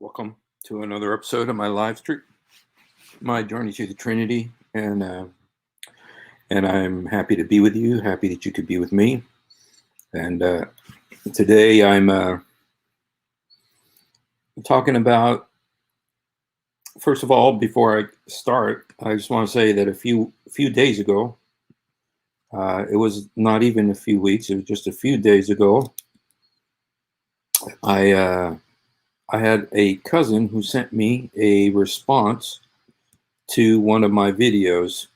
Welcome to another episode of my live stream, my journey to the Trinity, and I'm happy to be with you. Happy that you could be with me. And today I'm talking about. First of all, before I start, I just want to say that a few days ago, it was not even a few weeks; it was just a few days ago. I had a cousin who sent me a response to one of my videos,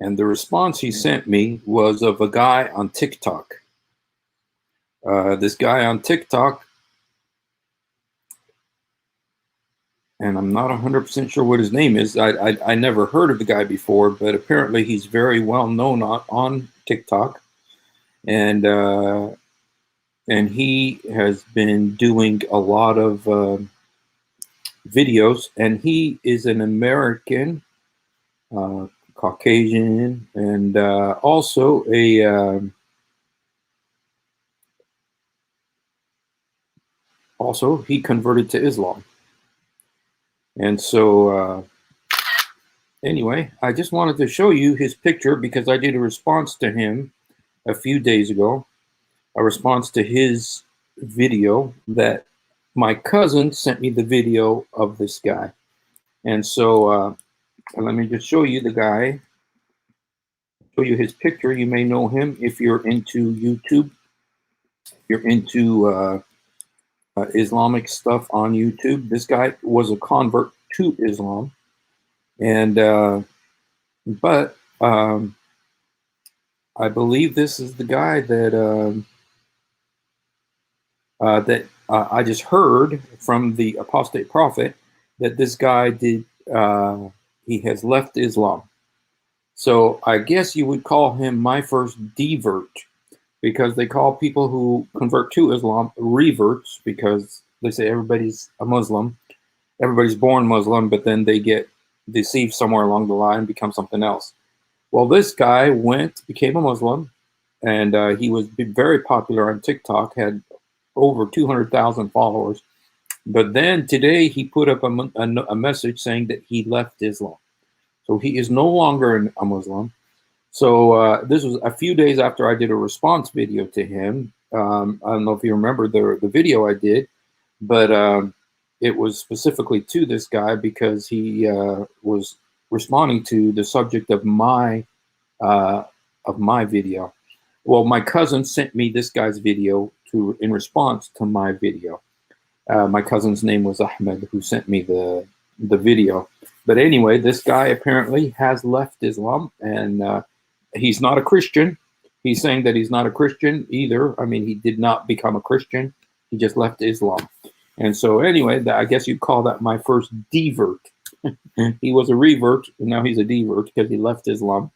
and the response he sent me was of a guy on TikTok. This guy on TikTok, and I'm not 100% sure what his name is. I never heard of the guy before, but apparently he's very well known on TikTok, and he has been doing a lot of videos, and he is an American, Caucasian, and also he converted to Islam. And so anyway, I just wanted to show you his picture because I did a response to him a few days ago, a response to his video that my cousin sent me the video of this guy. And so let me just show you the guy, show you his picture. You may know him if you're into YouTube, if you're into Islamic stuff on YouTube. This guy was a convert to Islam, and but I believe this is the guy that I just heard from the apostate prophet that this guy did. He has left Islam, so I guess you would call him my first devert, because they call people who convert to Islam reverts, because they say everybody's a Muslim, everybody's born Muslim, but then they get deceived somewhere along the line and become something else. Well, this guy became a Muslim, and he was very popular on TikTok, had over 200,000 followers. But then today he put up a message saying that he left Islam. So he is no longer a Muslim. So this was a few days after I did a response video to him. I don't know if you remember the video I did, but it was specifically to this guy because he was responding to the subject of my video. Well, my cousin sent me this guy's video in response to my video. My cousin's name was Ahmed, who sent me the video. But anyway, this guy apparently has left Islam, and he's not a Christian. He's saying that he's not a Christian either. I mean, he did not become a Christian. He just left Islam. And so anyway, I guess you'd call that my first devert. He was a revert, and now he's a devert because he left Islam.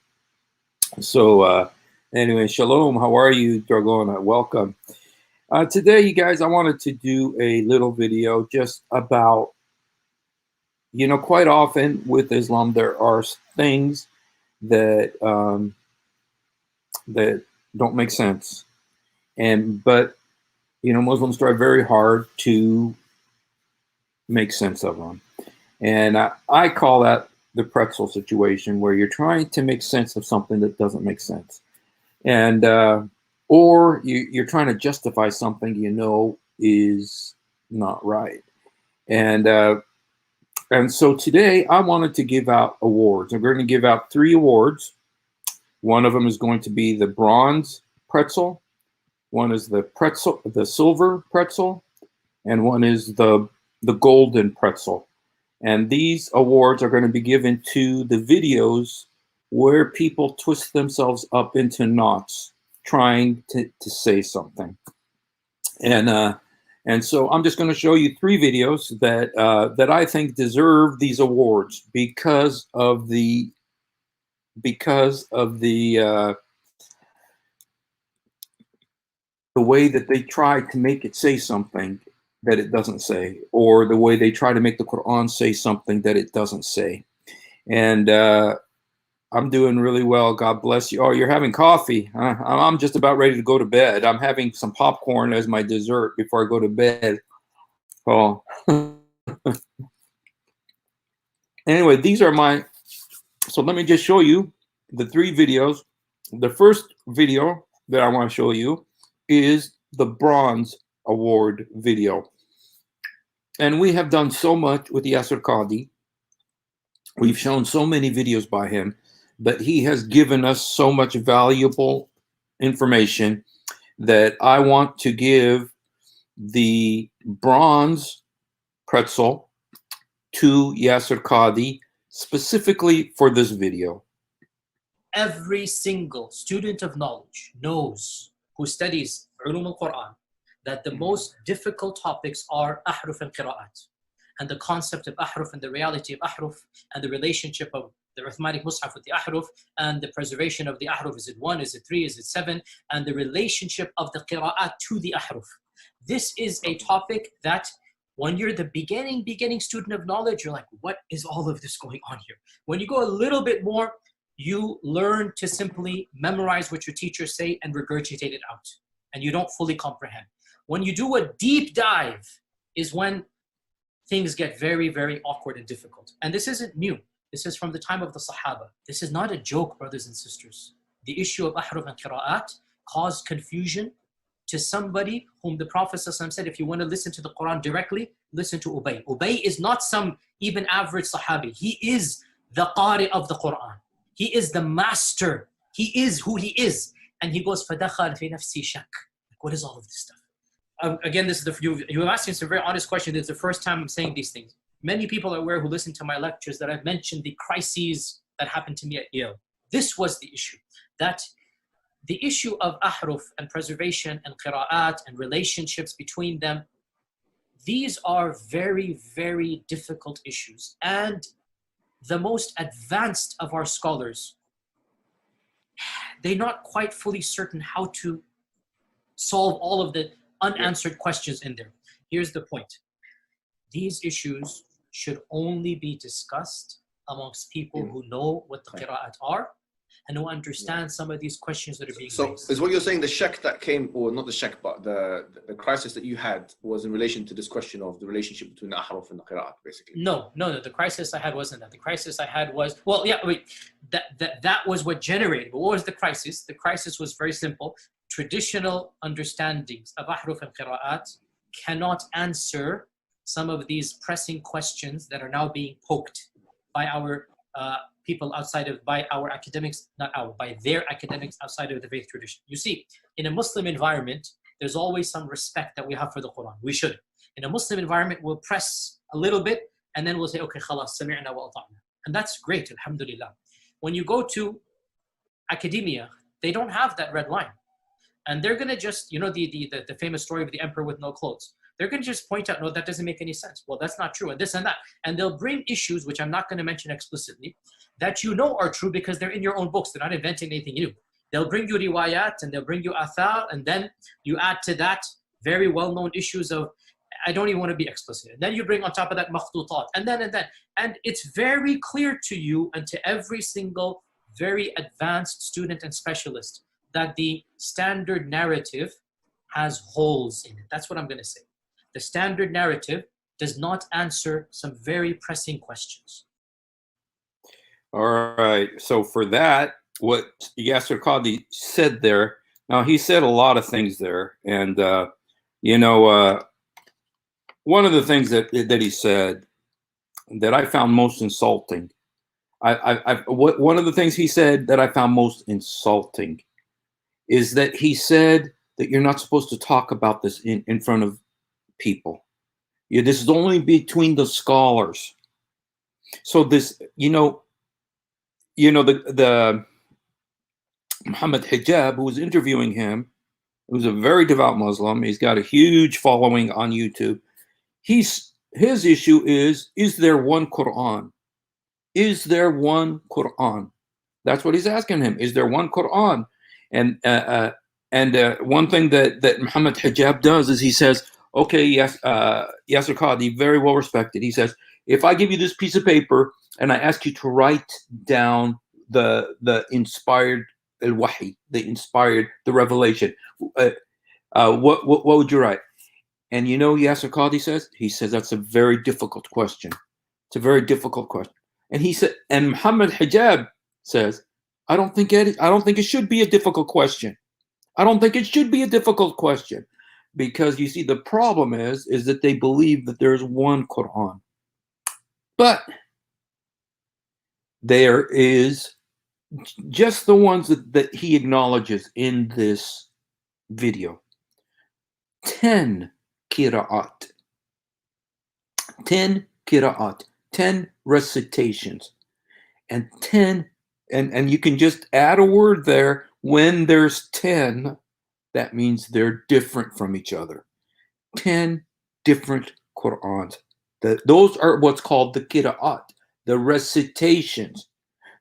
So anyway, shalom. How are you, Dragona? Welcome. Today, you guys, I wanted to do a little video just about, quite often with Islam, there are things that that don't make sense, but Muslims try very hard to make sense of them, and I call that the pretzel situation, where you're trying to make sense of something that doesn't make sense, and or you're trying to justify something is not right, and so today I wanted to give out awards. I'm going to give out 3 awards. One of them is going to be the bronze pretzel. One is the silver pretzel, and one is the golden pretzel. And these awards are going to be given to the videos where people twist themselves up into knots trying to say something. And so I'm just going to show you 3 videos that I think deserve these awards because of the way that they try to make it say something that it doesn't say, or the way they try to make the Quran say something that it doesn't say. And I'm doing really well. God bless you. Oh, you're having coffee. I'm just about ready to go to bed. I'm having some popcorn as my dessert before I go to bed. Oh, Anyway, these are my, so let me just show you the 3 videos. The first video that I want to show you is the Bronze Award video. And we have done so much with Yasser Qadi. We've shown so many videos by him, but he has given us so much valuable information that I want to give the bronze pretzel to Yasser Qadi specifically for this video. Every single student of knowledge knows, who studies Ulum al-Quran, that the most difficult topics are ahruf and qira'at, and the concept of ahruf and the reality of ahruf, and the relationship of the Uthmanic Mus'haf with the ahruf, and the preservation of the ahruf. Is it 1, is it 3, is it 7? And the relationship of the qira'at to the ahruf. This is a topic that when you're the beginning student of knowledge, you're like, what is all of this going on here? When you go a little bit more, you learn to simply memorize what your teachers say and regurgitate it out, and you don't fully comprehend. When you do a deep dive is when things get very, very awkward and difficult. And this isn't new. This is from the time of the Sahaba. This is not a joke, brothers and sisters. The issue of ahruf and qira'at caused confusion to somebody whom the Prophet ﷺ said, if you want to listen to the Quran directly, listen to Ubay. Ubay is not some even average Sahabi. He is the Qari of the Quran. He is the master. He is who he is. And he goes, فَدَخَلْ فِي نَفْسِي شَكْ. What is all of this stuff? Again, this is you asked me some very honest question. It's the first time I'm saying these things. Many people are aware who listen to my lectures that I've mentioned the crises that happened to me at Yale. This was the issue. That the issue of ahruf and preservation and qira'at and relationships between them, these are very, very difficult issues. And the most advanced of our scholars, they're not quite fully certain how to solve all of the unanswered questions in there. Here's the point. These issues should only be discussed amongst people who know what the qira'at are and who understand some of these questions that are being raised. So is what you're saying the shak that came, or not the shak, but the crisis that you had was in relation to this question of the relationship between the ahruf and the qira'at, basically? No. The crisis I had wasn't that. The crisis I had was, well, yeah, wait, that was what generated. But what was the crisis? The crisis was very simple. Traditional understandings of ahruf and qira'at cannot answer some of these pressing questions that are now being poked by our people outside of, by our academics, by their academics outside of the faith tradition. You see, in a Muslim environment, there's always some respect that we have for the Quran. We should. In a Muslim environment, we'll press a little bit and then we'll say, okay, khalas, sami'na wa ata'na. And that's great, alhamdulillah. When you go to academia, they don't have that red line. And they're going to just, the famous story of the emperor with no clothes. They're going to just point out, no, that doesn't make any sense. Well, that's not true, and this and that. And they'll bring issues, which I'm not going to mention explicitly, that you know are true because they're in your own books. They're not inventing anything new. They'll bring you riwayat, and they'll bring you athar, and then you add to that very well-known issues of, I don't even want to be explicit. And then you bring on top of that makhtutat, and then. And it's very clear to you and to every single very advanced student and specialist that the standard narrative has holes in it. That's what I'm going to say. The standard narrative does not answer some very pressing questions. All right. So for that, what Yasser Qadi said there, now he said a lot of things there. And, one of the things that he said that I found most insulting, one of the things he said that I found most insulting is that he said that you're not supposed to talk about this in front of people. This is only between the scholars. So this, the Muhammad Hijab, who was interviewing him, who's a very devout Muslim, he's got a huge following on YouTube. His issue is there one Quran? Is there one Quran? That's what he's asking him. Is there one Quran? And one thing that Muhammad Hijab does is he says, okay, yes, Yasser Qadi, very well respected. He says, if I give you this piece of paper and I ask you to write down the inspired al-wahi, the revelation, what would you write? And you know, Yasser Qadhi says? He says that's a very difficult question. It's a very difficult question. And he said, and Muhammad Hijab says, I don't think it should be a difficult question. I don't think it should be a difficult question. Because you see, the problem is that they believe that there's one Quran. But there is just the ones that he acknowledges in this video. 10 qira'at. 10 qira'at. 10 recitations. And 10, and you can just add a word there. When there's 10, that means they're different from each other. 10 different Qur'ans. Those are what's called the qira'at, the recitations.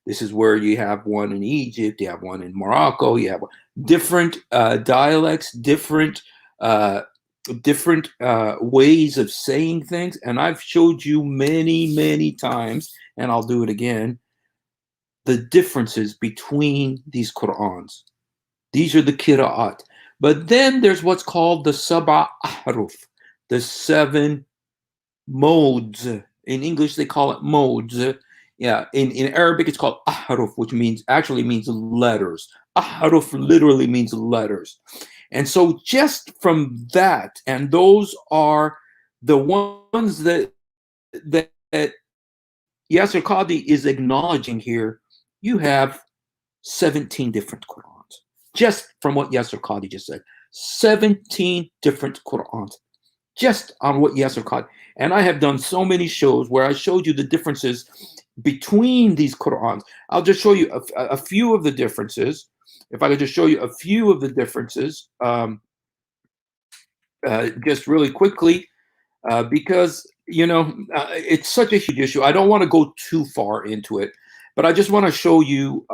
This is where you have one in Egypt, you have one in Morocco, you have different dialects, different ways of saying things. And I've showed you many, many times, and I'll do it again, the differences between these Qur'ans. These are the qira'at. But then there's what's called the sab'a ahruf, the 7 modes. In English, they call it modes. Yeah, in Arabic, it's called ahruf, which actually means letters. Ahruf literally means letters. And so just from that, and those are the ones that Yasser Qadhi is acknowledging here, you have 17 different Qur'ans. Just from what Yasser Qadhi just said. 17 different Qur'ans. Just on what Yasser Qadhi. And I have done so many shows where I showed you the differences between these Qur'ans. I'll just show you a few of the differences. If I could just show you a few of the differences, just really quickly, because, you know, it's such a huge issue. I don't want to go too far into it, but I just want to show you,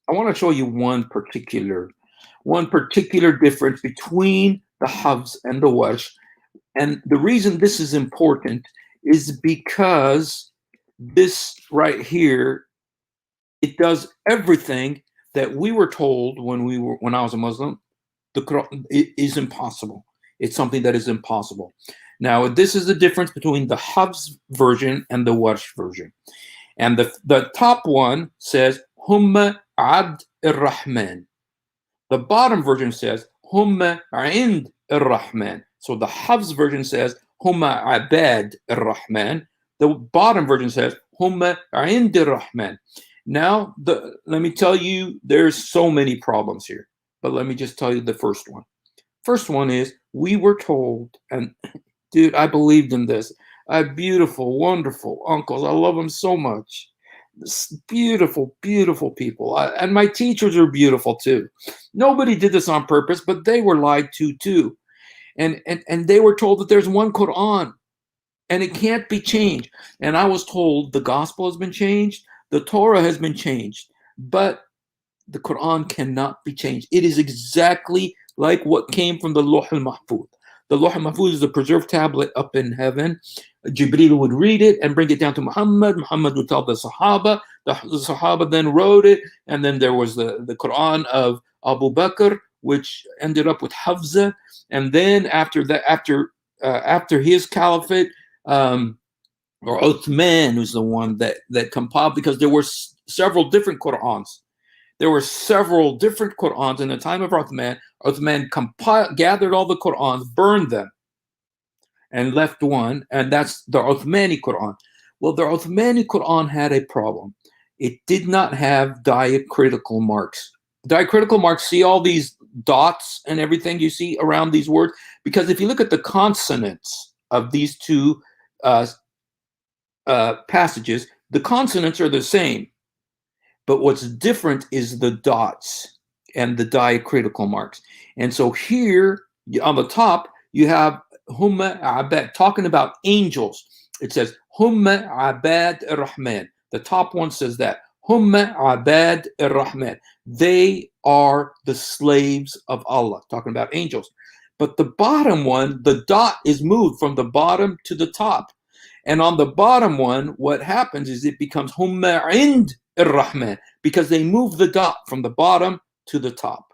one particular difference between the Hafs and the Warsh. And the reason this is important is because this right here, it does everything that we were told when I was a Muslim, the Quran is impossible. It's something that is impossible. Now, this is the difference between the Hafs version and the Warsh version. And the top one says, Humma Abd ar-Rahman. The bottom version says, Humma Ind ar-Rahman. So the Hafs version says, Humma Abad ar-Rahman. The bottom version says, Humma Ind ar-Rahman. Now, let me tell you, there's so many problems here. But let me just tell you the first one. First one is, we were told, and dude, I believed in this. I have beautiful, wonderful uncles. I love them so much. Beautiful, beautiful people. And my teachers are beautiful too. Nobody did this on purpose, but they were lied to too. And they were told that there's one Quran and it can't be changed. And I was told the gospel has been changed, the Torah has been changed, but the Quran cannot be changed. It is exactly like what came from the Lawh al-Mahfuz. The Lawh al-Mahfuz is a preserved tablet up in heaven. Jibreel would read it and bring it down to Muhammad. Muhammad would tell the Sahaba. The Sahaba then wrote it. And then there was the Quran of Abu Bakr, which ended up with Hafza. And then after that, after his caliphate, or Uthman was the one that compiled, because there were several different Qur'ans. There were several different Qur'ans in the time of Uthman. Uthman gathered all the Qur'ans, burned them, and left one, and that's the Uthmani Quran. Well, the Uthmani Quran had a problem. It did not have diacritical marks. Diacritical marks, see all these dots and everything you see around these words? Because if you look at the consonants of these two passages, the consonants are the same. But what's different is the dots and the diacritical marks. And so here on the top, you have Humma Abad, talking about angels. It says Humma Abad ar-Rahman. The top one says that. Humma Abad ar-Rahman. They are the slaves of Allah, talking about angels. But the bottom one, the dot is moved from the bottom to the top. And on the bottom one, what happens is it becomes Humma Ind ar-Rahman, because they move the dot from the bottom to the top.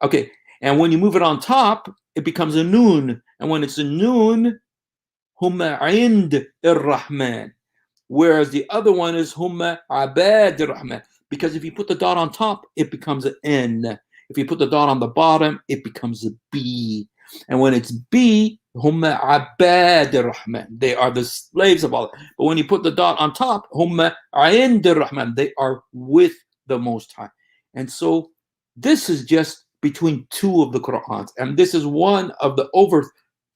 Okay, and when you move it on top, it becomes a noon, And when it's a noon, humma ind ar-Rahman. Whereas the other one is humma abad ar-Rahman. Because if you put the dot on top, it becomes an N. If you put the dot on the bottom, it becomes a B. And when it's B, humma abad ar-Rahman. They are the slaves of Allah. But when you put the dot on top, humma ind ar-Rahman. They are with the Most High. And so this is just between two of the Qur'ans. And this is one of the over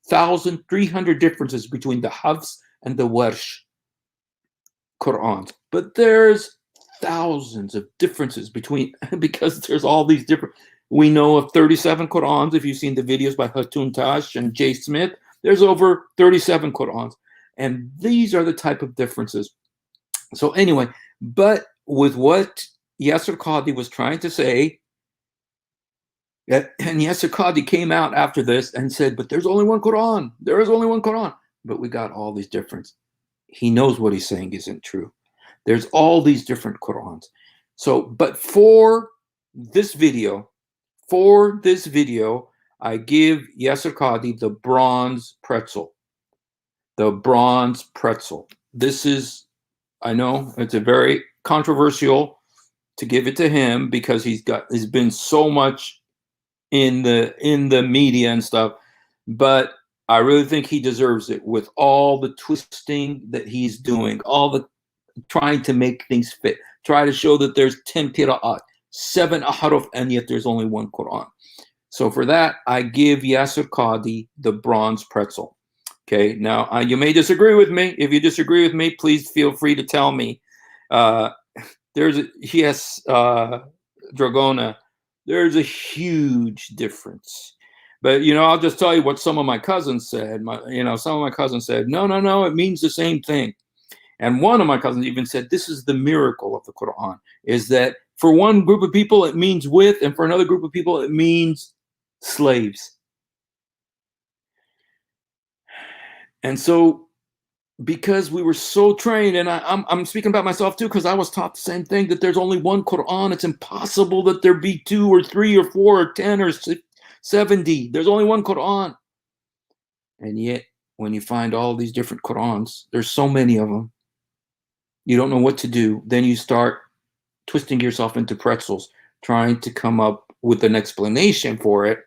1,300 differences between the Hafs and the Warsh Qur'ans. But there's thousands of differences between, because there's all these different, we know of 37 Qur'ans. If you've seen the videos by Hatun Tash and Jay Smith, there's over 37 Qur'ans. And these are the type of differences. So anyway, but with what Yasser Qadhi was trying to say, and Yasser Qadhi came out after this and said, but there's only one Quran. There is only one Quran. But we got all these differences. He knows what he's saying isn't true. There's all these different Qurans. So, but for this video, I give Yasser Qadhi the bronze pretzel. The bronze pretzel. This is, I know it's a very controversial to give it to him because he's been so much in the media and stuff, but I really think he deserves it with all the twisting that he's doing, all the trying to make things fit, try to show that there's 10 qira'at, 7 ahruf, and yet there's only one Quran. So for that, I give Yasser Qadhi the bronze pretzel. Okay, now you may disagree with me. If you disagree with me, please feel free to tell me. Dragona, there's a huge difference. But, I'll just tell you what some of my cousins said. Some of my cousins said, no, it means the same thing. And one of my cousins even said, this is the miracle of the Quran, is that for one group of people, it means with, and for another group of people, it means slaves. And so, because we were so trained, and I'm speaking about myself too, because I was taught the same thing, that there's only one Quran. It's impossible that there be 2 or 3 or 4 or 10 or 70. There's only one Quran. And yet, when you find all these different Qurans, there's so many of them, you don't know what to do. Then you start twisting yourself into pretzels, trying to come up with an explanation for it.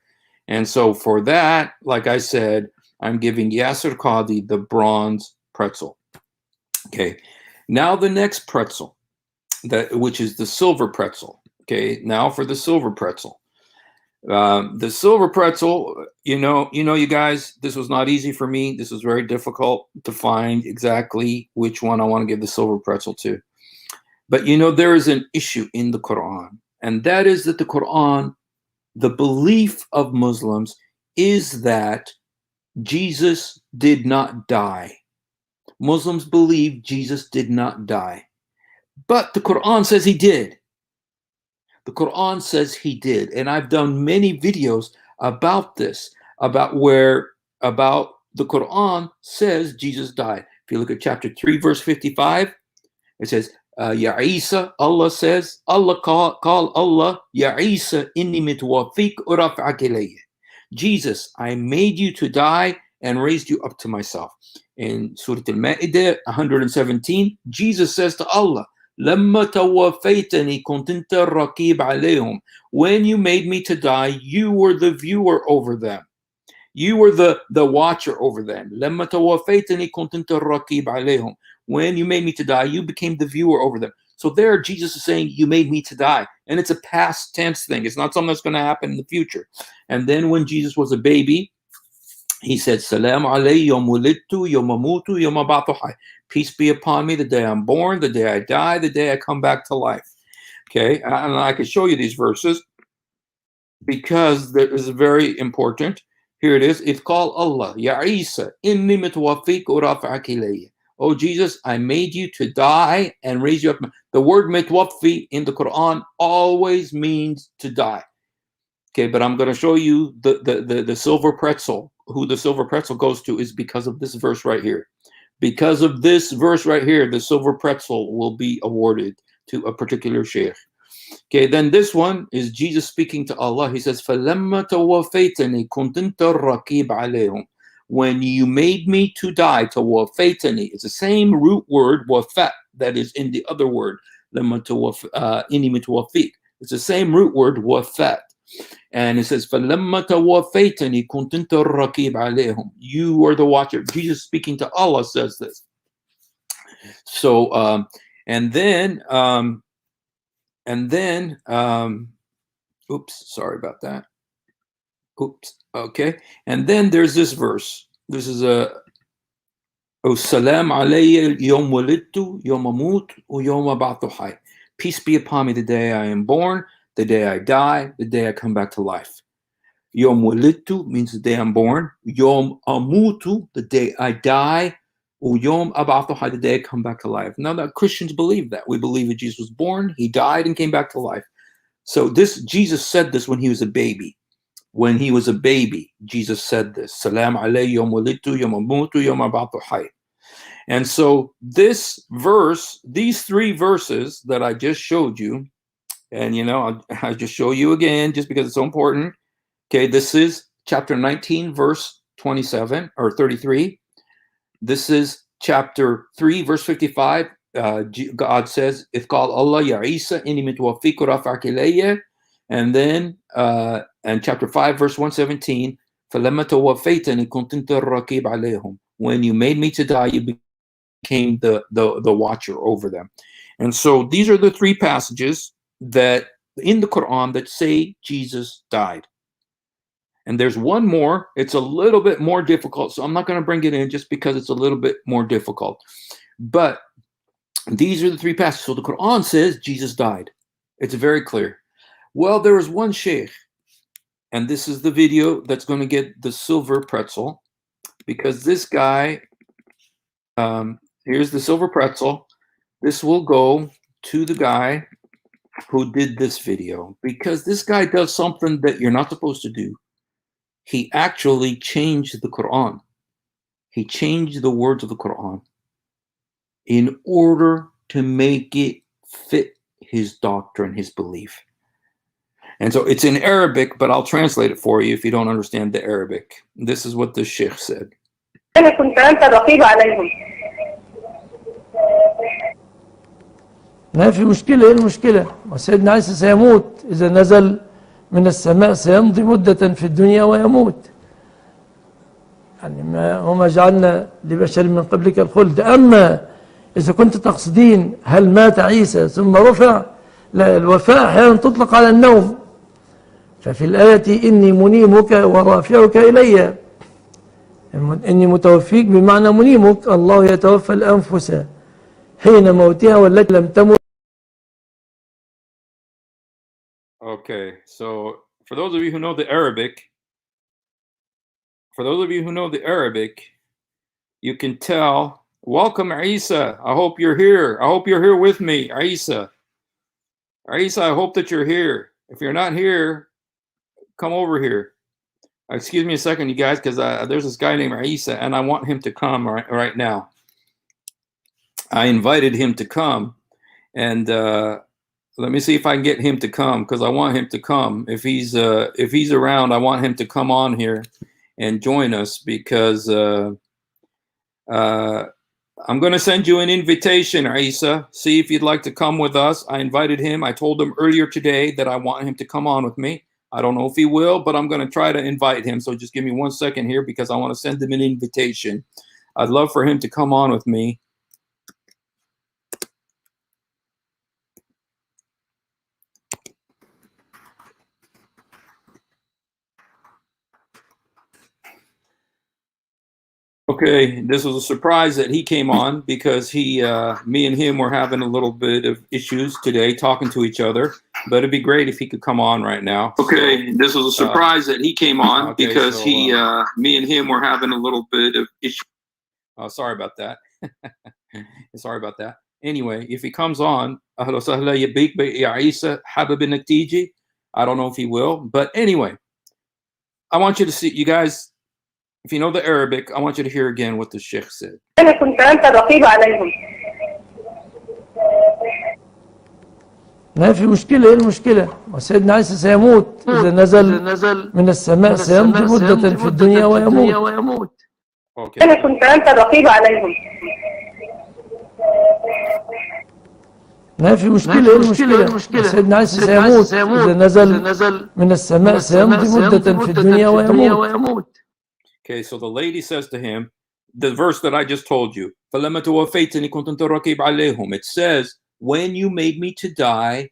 And so for that, like I said, I'm giving Yasser Qadhi the bronze pretzel. Okay, now the next pretzel, which is the silver pretzel. Okay, now for the silver pretzel. The silver pretzel, you guys, this was not easy for me. This was very difficult to find exactly which one I want to give the silver pretzel to. But there is an issue in the Quran, and that is that the Quran, the belief of Muslims is that Jesus did not die. Muslims believe Jesus did not die. But the Quran says he did. The Quran says he did. And I've done many videos about this, about the Quran says Jesus died. If you look at chapter 3, verse 55, it says, Ya Isa, Allah says, Allah call Allah, Ya Isa, inni mitwafiq uraf'ak ilayya. Jesus, I made you to die and raised you up to myself. In Surah Al-Ma'idah 117, Jesus says to Allah, لما توفيتني كنت أنت الرقيب عليهم. When you made me to die, you were the viewer over them. You were the watcher over them. لما توفيتني كنت أنت الرقيب عليهم. When you made me to die, you became the viewer over them. So there, Jesus is saying, you made me to die. And it's a past tense thing. It's not something that's going to happen in the future. And then when Jesus was a baby, he said, Salam alayhi yawm wulidtu yawm amutu yawm ab'athu hayy. Peace be upon me the day I'm born, the day I die, the day I come back to life. Okay, and I can show you these verses because that is very important. Here it is. It's called Allah. Ya Isa, inni mitwafiq uraf'ak ilayya. Oh Jesus, I made you to die and raise you up. The word mitwafi in the Quran always means to die. Okay, but I'm going to show you the silver pretzel. Who the silver pretzel goes to is because of this verse right here. Because of this verse right here, the silver pretzel will be awarded to a particular sheikh. Okay, then this one is Jesus speaking to Allah. He says, فَلَمَّا تَوَفَّيْتَنِي كُنْتَ الرَّقِيبَ عَلَيْهُمْ. when you made me to die, tawaffaytani. It's the same root word, wafat, that is in the other word, inni mutawaffik. It's the same root word, wafat. And it says, فَلَمَّا تَوَفَّيْتَنِي كُنْتَ أَنْتَ الرَّقِيبَ عَلَيْهِمْ. You are the watcher. Jesus speaking to Allah says this. So, oops, sorry about that. Oops, okay. And then there's this verse. This is Salam alayya yawm walidtu, yawm amut, yawm ba'thu hayy. Peace be upon me the day I am born, the day I die, the day I come back to life. Yom walidtu means the day I'm born. Yom amutu, the day I die. Yom ba'thu hayy, the day I come back to life. Now that Christians believe that. We believe that Jesus was born, he died, and came back to life. So Jesus said this when he was a baby. When he was a baby, Jesus said this. Salam alayya yom walidtu, yom amutu, yom ba'thu hayy. And so this verse, these three verses that I just showed you, and I'll just show you again just because it's so important. Okay, this is chapter 19, verse 27 or 33. This is chapter 3, verse 55. God says, "If called Allah ya Isa inni mutawaffiku rafa'aka ilayya." And then and chapter 5, verse 117, فَلَمَّا تَوَفَّيْتَنِي كُنْتَ أَنْتَ الرَّقِيبَ عَلَيْهِمْ. When you made me to die, you became the watcher over them. And so these are the three passages that in the Quran that say Jesus died. And there's one more. It's a little bit more difficult, so I'm not going to bring it in just because it's a little bit more difficult. But these are the three passages. So the Quran says Jesus died. It's very clear. Well, there was one sheikh, and this is the video that's going to get the silver pretzel, because this guy, here's the silver pretzel. This will go to the guy who did this video, because this guy does something that you're not supposed to do. He actually changed the Quran. He changed the words of the Quran in order to make it fit his doctrine, his belief. And so it's in Arabic, but I'll translate it for you if you don't understand the Arabic. This is what the sheikh said. ما في مشكلة. ايه المشكلة؟ وسيدنا عيسى سيموت إذا نزل من السماء، سيمضي مدة في الدنيا ويموت. يعني وما جعلنا لبشر من قبلك الخلد. أما إذا كنت تقصدين هل مات عيسى ثم رفع، لا، الوفاة أحيانا تطلق على النوم. ففي الآية إني منيمك ورافعك إلي، إني متوفيك بمعنى منيمك. الله يتوفى الأنفس حين موتها والتي لم تمت. Okay, so for those of you who know the Arabic, you can tell, welcome Isa, I hope you're here. I hope you're here with me, Isa. Isa, I hope that you're here. If you're not here, come over here. Excuse me a second, you guys, because there's this guy named Isa, and I want him to come right now. I invited him to come, and let me see if I can get him to come, because I want him to come. If he's around, I want him to come on here and join us, because I'm going to send you an invitation, Isa. See if you'd like to come with us. I invited him. I told him earlier today that I want him to come on with me. I don't know if he will, but I'm going to try to invite him. So just give me 1 second here, because I want to send him an invitation. I'd love for him to come on with me. Okay, this was a surprise that he came on, because me and him were having a little bit of issues today talking to each other, but it'd be great if he could come on right now. Okay, this was a surprise that he came on, because me and him were having a little bit of issues. Sorry about that. Sorry about that. Anyway, if he comes on, I don't know if he will, but anyway, I want you to see, you guys, if you know the Arabic, I want you to hear again what the sheikh said. ما في مشكلة. ايه المشكلة؟ وسيدنا عيسى سيموت إذا نزل من السماء، سيمضي مدة في الدنيا ويموت. Okay. أنا كنت أنت الرقيب عليهم. ما في مشكلة. المشكلة سيدنا عيسى سيموت إذا نزل من السماء سيمضي مدة في الدنيا ويموت. Okay, so the lady says to him, the verse that I just told you, فَلَمَّا تَوَفَّيْتَنِي كُنْتَ أَنْتَ الرَّقِيبَ عَلَيْهِمْ. It says, when you made me to die,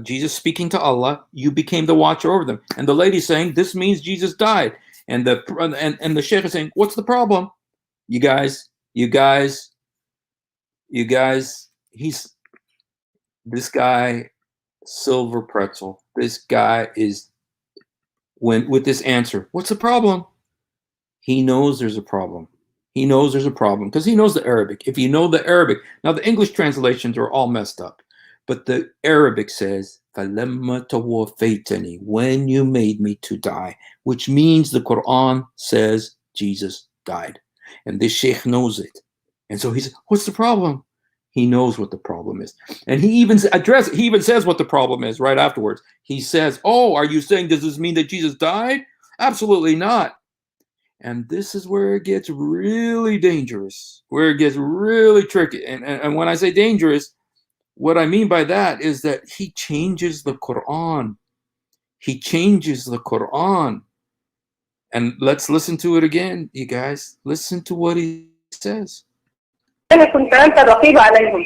Jesus speaking to Allah, you became the watcher over them. And the lady saying, this means Jesus died. And the sheikh is saying, what's the problem? You guys, he's this guy, Silver Pretzel. This guy is with this answer. What's the problem? He knows there's a problem. He knows there's a problem because he knows the Arabic. If you know the Arabic, now the English translations are all messed up, but the Arabic says, فَلَمَّا تَوَفَّيْتَنِي, when you made me to die, which means the Quran says Jesus died. And this sheikh knows it. And so he says, what's the problem? He knows what the problem is. And he even says what the problem is right afterwards. He says, oh, are you saying, does this mean that Jesus died? Absolutely not. And this is where it gets really dangerous, where it gets really tricky. And when I say dangerous, what I mean by that is that he changes the Quran. He changes the Quran. And let's listen to it again, you guys. Listen to what he says. أنا كنت أنت الرقيب عليهم.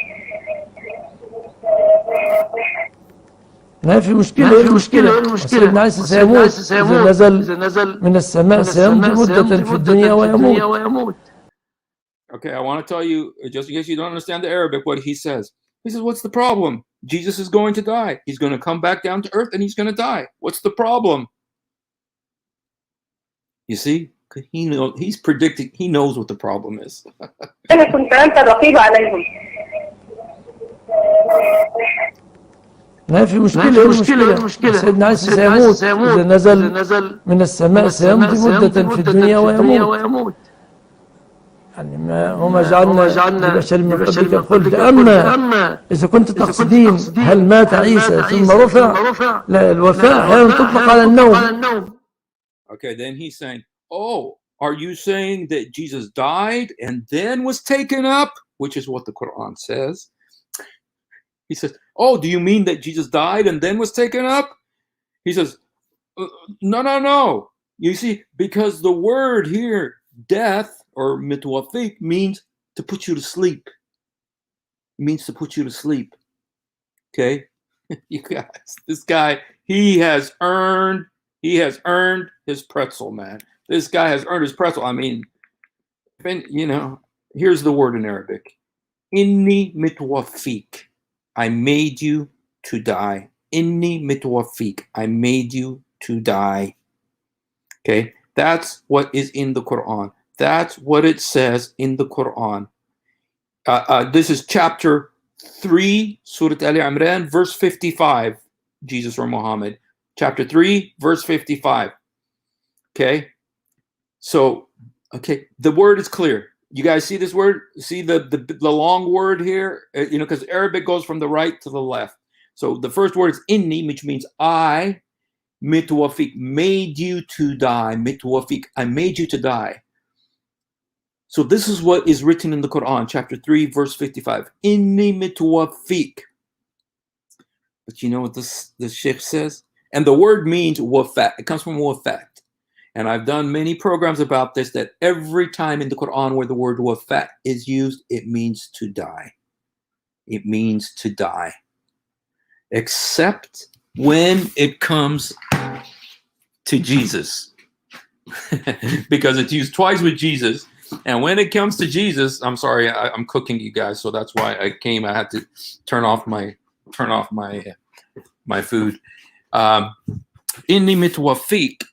ما في مشكلة. سيدنا عيسى سيموت إذا نزل من السماء سيمضي مدة في الدنيا ويموت. Okay, I want to tell you, just in case you don't understand the Arabic, what he says. He says, what's the problem? Jesus is going to die. He's going to come back down to earth and he's going to die. What's the problem? You see, he's predicting, he knows what the problem is. أنا كنت أنت الرقيب عليهم. ما في مشكلة. سيدنا عيسى سيموت إذا نزل من السماء سيمضي مدة في الدنيا ويموت. يعني وما جعلنا لبشر من قبلك الخلد. أما إذا كنت تقصدين هل مات عيسى ثم رفع، لا، الوفاة أحيانا تطلق على النوم. Okay, then he's saying, oh, are you saying that Jesus died and then was taken up? Which is what the Quran says. He says, oh, do you mean that Jesus died and then was taken up? He says, no. You see, because the word here, death, or mitwafiq, means to put you to sleep. It means to put you to sleep. Okay? You guys, this guy, he has earned his pretzel, man. This guy has earned his pretzel. I mean, here's the word in Arabic. Inni mitwafiq. I made you to die. Inni mitwafiq. I made you to die. Okay? That's what is in the Quran. That's what it says in the Quran. This is chapter 3, Surah Al Imran, verse 55, Jesus or Muhammad. Chapter 3, verse 55. Okay? So, okay, the word is clear. You guys see this word? See the long word here? Because Arabic goes from the right to the left. So the first word is inni, which means I, mitwafiq, made you to die. Mitwafiq, I made you to die. So this is what is written in the Quran, chapter 3, verse 55. Inni mitwafiq. But you know what this sheikh says? And the word means wafat. It comes from wafat. And I've done many programs about this, that every time in the Quran where the word wafat is used, it means to die. It means to die. Except when it comes to Jesus. Because it's used twice with Jesus. And when it comes to Jesus, I'm sorry, I'm cooking, you guys, so that's why I came. I had to turn off my food. Inni mitwafiq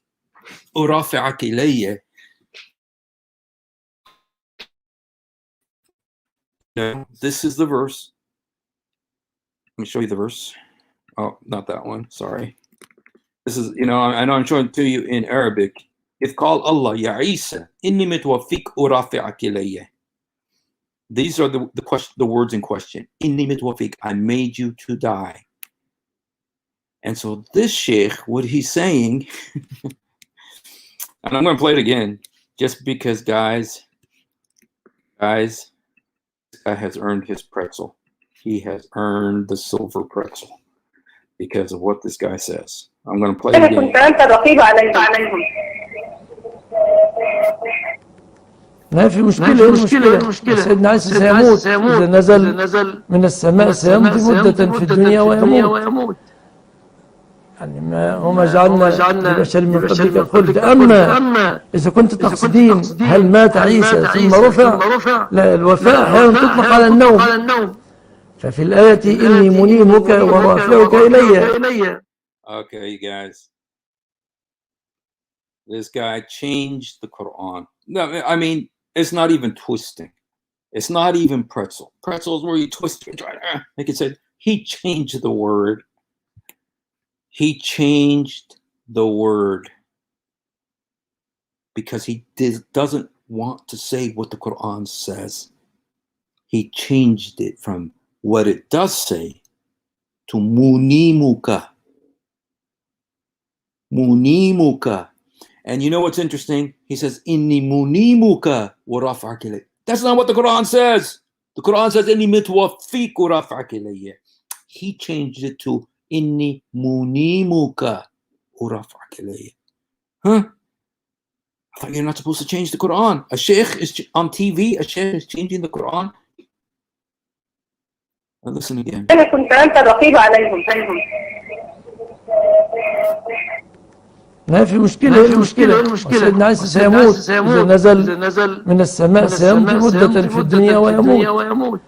urafi'ak ilayya. This is the verse. Let me show you the verse. Oh, not that one. Sorry. This is, I know I'm showing it to you in Arabic. It's called Allah, Ya Isa, inni mitwafiq urafi'ak ilayya. These are the words in question. Inni mitwafiq, I made you to die. And so this sheikh, what he's saying, and I'm going to play it again, Just because, guys, this guy has earned his pretzel. He has earned the silver pretzel because of what this guy says. I'm going to play the كنت game. أنت الرقيب عليهم. ما في مشكلة سيدنا عيسى سيموت إذا نزل من السماء سيمضي مدة في الدنيا ويموت. يعني ما وما جعلنا لبشر من قبلك الخلد. أما إذا كنت تقصدين هل مات عيسى ثم رفع، لا، الوفاة أحيانا تطلق على النوم. ففي الآية إني منيمك ورافعك إلي. Okay, you guys. This guy changed the Quran. No, I mean, it's not even twisting. It's not even pretzel. Pretzel is where you twist it. Like it said, he changed the word. He changed the word because he doesn't want to say what the Quran says. He changed it from what it does say to munimuka. Munimuka. And you know what's interesting? He says, Inni munimuka wa raf'aka ilayya. That's not what the Quran says. The Quran says, Inni mitwaffik wa raf'aka ilayya. He changed it to Inni munimuka wa raf'aka ilayya. Huh? I thought you're not supposed to change the Quran. A sheikh is on TV, a sheikh is changing the Quran. Now listen again. كنت أنت الرقيب عليهم. ما في مشكلة سيدنا عيسى سيموت إذا نزل من السماء سيمضي مدة في الدنيا ويموت.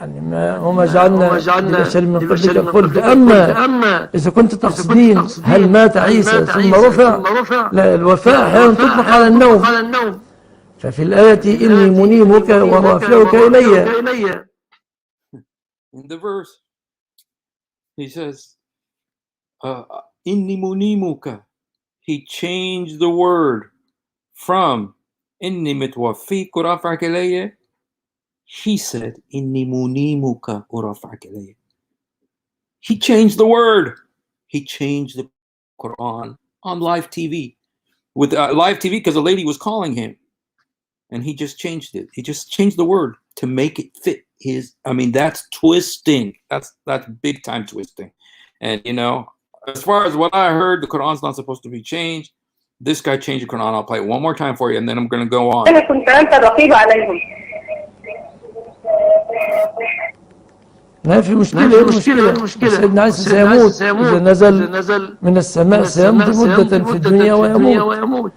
يعني ما وما جعلنا لبشر من قبلك الخلد. أما إذا كنت تقصدين هل مات عيسى ثم رفع، لا، الوفاة أحيانا تطلق على النوم. ففي الآية إني منيمك ورافعك إلي. In the verse, he says, Inni munimuka. He changed the word from Inni mitwaffik wa raf'aka ilayya. He said, Inni munimuka wa raf'aka ilayya. He changed the word. He changed the Quran on live TV. With live TV because a lady was calling him. And he just changed it. He just changed the word to make it fit his. I mean, that's twisting. That's big time twisting. And you know, as far as what I heard, the Quran's not supposed to be changed. This guy changed the Quran. I'll play it one more time for you, and then I'm going to go on. كنت أنت الرقيب عليهم. ما في مشكلة سيدنا عيسى سيموت إذا نزل من السماء سيمضي مدة في الدنيا ويموت.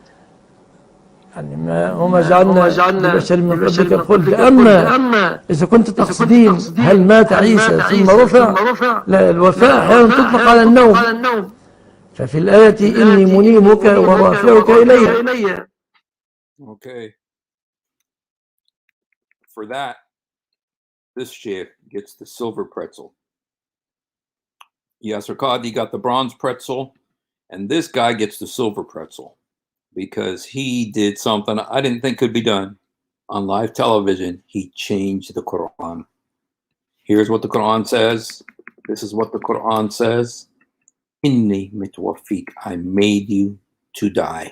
يعني ما وما جعلنا لبشر من قبلك الخلد. أما إذا كنت تقصدين هل مات عيسى ثم رفع، لا، الوفاة أحيانا تطلق على النوم. ففي الآية إني منيمك ورافعك إلي. Okay. For that, this sheikh gets the silver pretzel. Yasser Qadi got the bronze pretzel, and this guy gets the silver pretzel. Because he did something I didn't think could be done on live television. He changed the Quran. Here's what the Quran says. This is what the Quran says. Inni mitwaffik. I made you to die.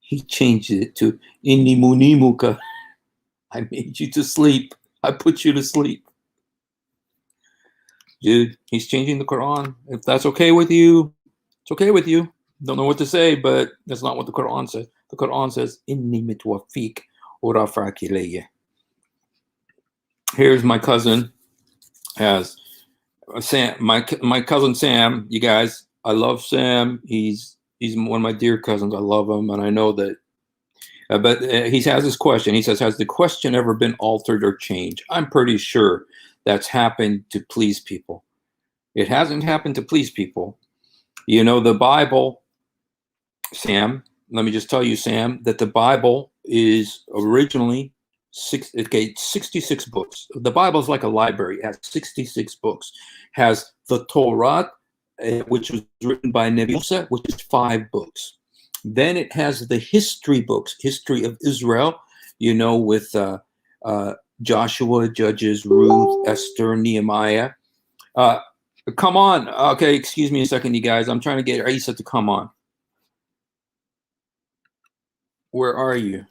He changed it to Inni munimuka. I made you to sleep. I put you to sleep. Dude, he's changing the Quran. If that's okay with you, it's okay with you. Don't know what to say, but that's not what the Quran says. The Quran says, Inni mitwaffik wa raf'aka ilayya. Here's my cousin, has Sam, my cousin Sam. You guys, I love Sam. He's one of my dear cousins. I love him, and I know that. But he has this question. He says, has the question ever been altered or changed? I'm pretty sure that's happened to please people. It hasn't happened to please people. You know, the Bible, Sam, let me just tell you, Sam, that the Bible is originally 66 books. The Bible is like a library. It has 66 books. Has the Torah, which was written by Nebi Musa, which is 5 books. Then it has the history books, history of Israel, you know, with Joshua, Judges, Ruth, Esther, Nehemiah. Come on. Okay, excuse me a second, you guys. I'm trying to get Isa to come on. Where are you?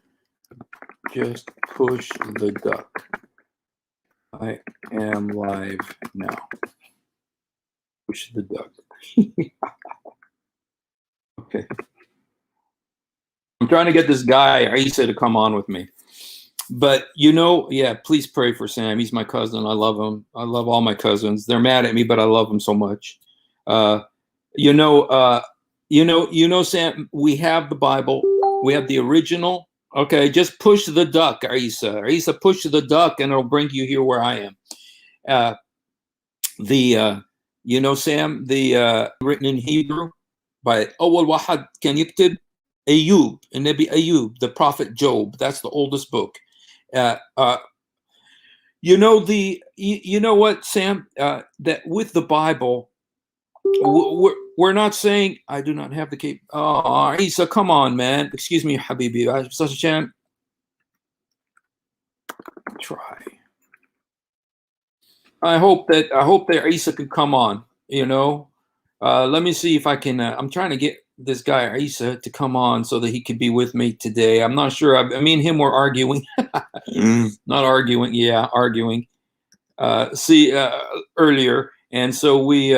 Just push the duck. I am live now. Push the duck. Okay. I'm trying to get this guy, Isa, to come on with me. But, yeah, please pray for Sam. He's my cousin. I love him. I love all my cousins. They're mad at me, but I love them so much. Sam, we have the Bible. We have the original. Okay, just push the duck, Isa. Isa, push the duck, and it'll bring you here where I am. Sam, written in Hebrew by أول واحد كان يكتب Ayub, and Nabi Ayub, the prophet Job. That's the oldest book. You know what, Sam? That with the Bible, we're not saying I do not have the cape. Oh, Isa, come on, man. Excuse me, Habibi. I have such a chance. Try. I hope that Isa can come on. Let me see if I can. I'm trying to get this guy Isa to come on so that he could be with me today. I'm not sure. I mean, him were arguing. Not arguing. Yeah, arguing. Earlier, and so we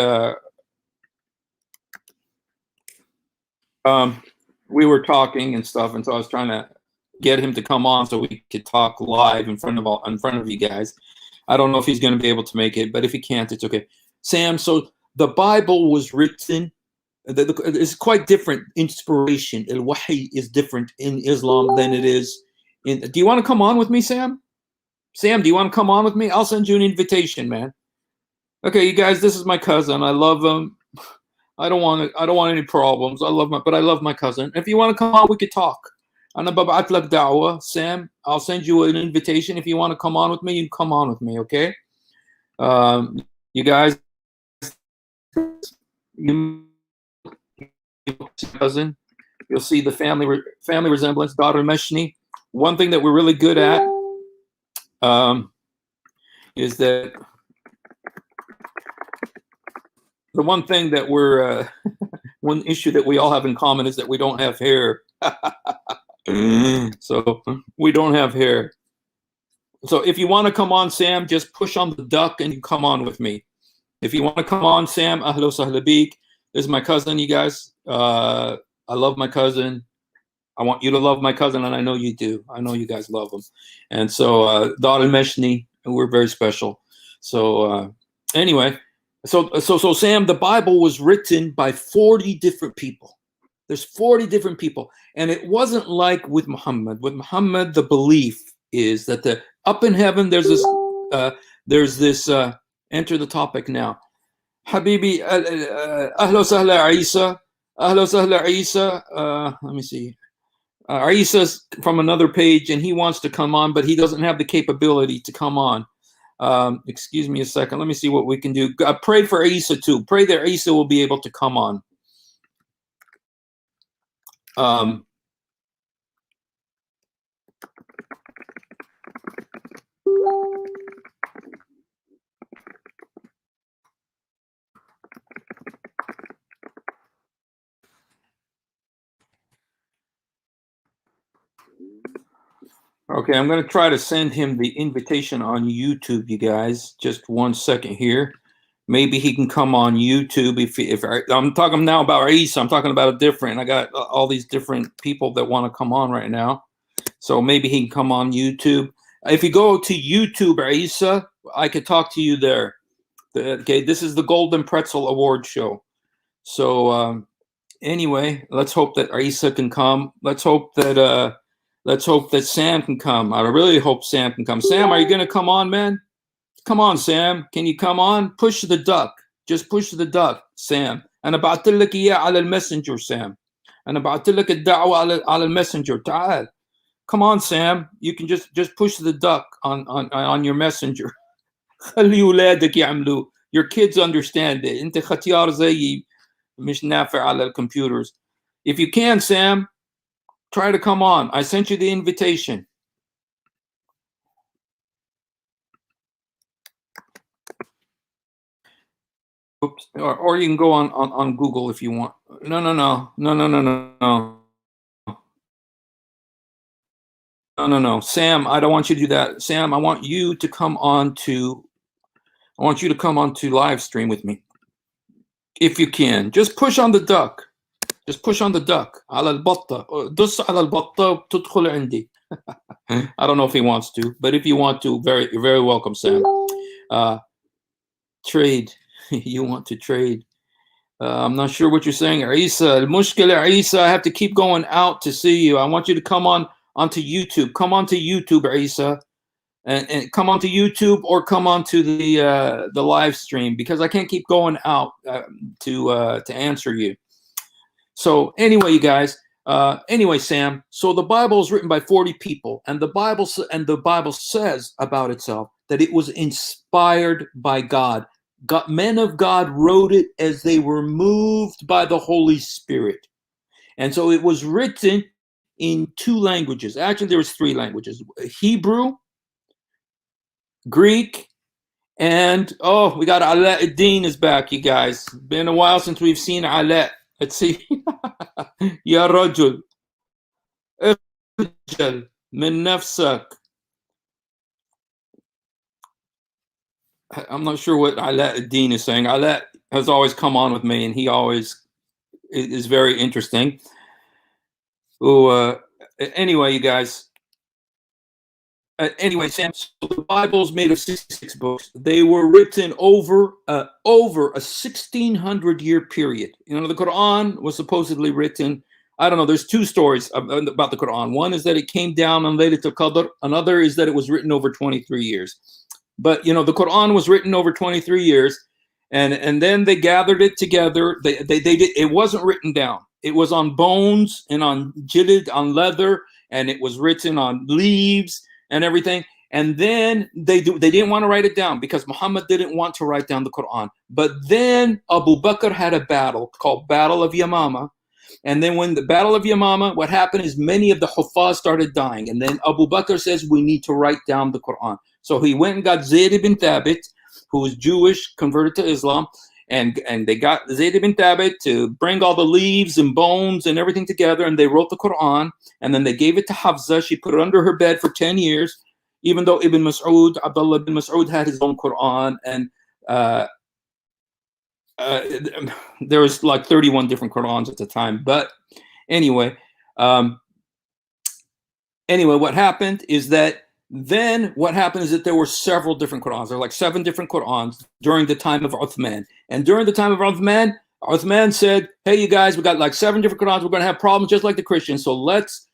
were talking and stuff, and so I was trying to get him to come on so we could talk live in front of you guys. I don't know if he's going to be able to make it, but if he can't, it's okay. Sam, so the Bible was written. It's quite different. Inspiration, al-wahy, is different in Islam than it is in. Do you want to come on with me, Sam? Sam, do you want to come on with me? I'll send you an invitation, man. Okay, you guys, this is my cousin. I love him. I don't want any problems. I love my cousin. If you want to come on, we could talk. أنا ببعت لك دعوة, Sam. I'll send you an invitation. If you want to come on with me, you come on with me, okay? You guys, cousin, you'll see the family resemblance. Daughter Meshni. One thing that we're really good at is that the one thing that we're one issue that we all have in common is that we don't have hair. So we don't have hair. So if you want to come on, Sam, just push on the duck and you come on with me. If you want to come on, Sam, ahlo sahla bik. This is my cousin, you guys. I love my cousin. I want you to love my cousin, and I know you do. I know you guys love him. And so, Dar al-Meshni, we're very special. So, anyway, so Sam, the Bible was written by 40 different people. There's 40 different people. And it wasn't like with Muhammad. With Muhammad, the belief is that up in heaven, there's this, enter the topic now. Habibi, ahlo sahla Isa. Ahlo sahla Isa. Let me see. Isa's from another page, and he wants to come on, but he doesn't have the capability to come on. Excuse me a second. Let me see what we can do. Pray for Isa too. Pray that Isa will be able to come on. Okay, I'm going to try to send him the invitation on YouTube, you guys. Just 1 second here. Maybe he can come on YouTube. If I'm talking now about Isa, I'm talking about a different. I got all these different people that want to come on right now. So maybe he can come on YouTube. If you go to YouTube, Isa, I could talk to you there. Okay, this is the Golden Pretzel Award show. So anyway, let's hope that Isa can come. Let's hope that Sam can come. I really hope Sam can come. Sam, are you going to come on, man? Come on, Sam. Can you come on? Push the duck. Just push the duck, Sam. أنا بعت لك إياه على الماسنجر, Sam. أنا بعت لك الدعوة على الماسنجر. تعال. Come on, Sam. You can just push the duck on your messenger. خلي ولادك يعملوا. Your kids understand it. أنت ختيار زيي مش نافع على الcomputers. If you can, Sam, try to come on. I sent you the invitation. Oops. Or you can go on Google if you want. No. No. Sam, I don't want you to do that. Sam, I want you to come on to live stream with me. If you can. Just push on the duck. Just push on the duck. على البطة. دس على البطة تدخل عندي. I don't know if he wants to, but if you want to, you're very welcome, Sam. Trade. You want to trade. I'm not sure what you're saying. Isa, المشكلة Isa, I have to keep going out to see you. I want you to come onto YouTube. Come onto YouTube, Isa. And come onto YouTube or come onto the live stream, because I can't keep going out to answer you. So anyway, you guys. Anyway, Sam. So the Bible is written by 40 people, and the Bible says about itself that it was inspired by God. Men of God wrote it as they were moved by the Holy Spirit, and so it was written in 2 languages. Actually, there was 3 languages: Hebrew, Greek, and we got Alaa ad-Din is back, you guys. Been a while since we've seen Alaa. Let's see. Ya rajul, اخجل من نفسك. I'm not sure what Alaa ad-Din is saying. Alaa has always come on with me, and he always is very interesting. Anyway, you guys. Anyway, Sam, so the Bible is made of 66 books. They were written over a 1,600-year period. You know, the Quran was supposedly written, I don't know, there's 2 stories about the Quran. One is that it came down on Laylatul Qadr. Another is that it was written over 23 years. But, you know, the Quran was written over 23 years, and then they gathered it together. They did. It wasn't written down. It was on bones and on jilid, on leather, and it was written on leaves and everything. And then they didn't want to write it down because Muhammad didn't want to write down the Quran. But then Abu Bakr had a battle called Battle of Yamama. And then when the Battle of Yamama, what happened is many of the Huffaz started dying. And then Abu Bakr says, we need to write down the Quran. So he went and got Zayd ibn Thabit, who was Jewish, converted to Islam. And they got Zayd ibn Thabit to bring all the leaves and bones and everything together. And they wrote the Quran. And then they gave it to Hafsa. She put it under her bed for 10 years, even though Abdullah ibn Mas'ud had his own Quran. And there was like 31 different Qurans at the time. But anyway, what happened is that there were several different Qurans. There were like 7 different Qurans during the time of Uthman. And during the time of Uthman said, hey, you guys, we got like 7 different Qurans. We're going to have problems just like the Christians. So let's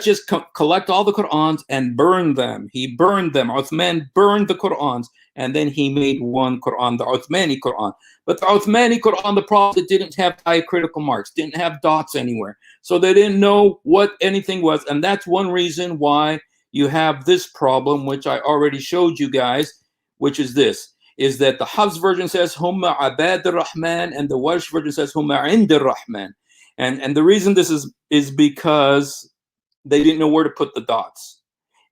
just collect all the Qurans and burn them. He burned them. Uthman burned the Qurans. And then he made one Quran, the Uthmani Quran. But the Uthmani Quran, the Prophet didn't have diacritical marks, didn't have dots anywhere. So they didn't know what anything was. And that's one reason why you have this problem, which I already showed you guys, which is this, is that the Hafs version says, Humma Abad ar-Rahman, and the Warsh version says, Humma Ind ar-Rahman. And the reason this is because they didn't know where to put the dots.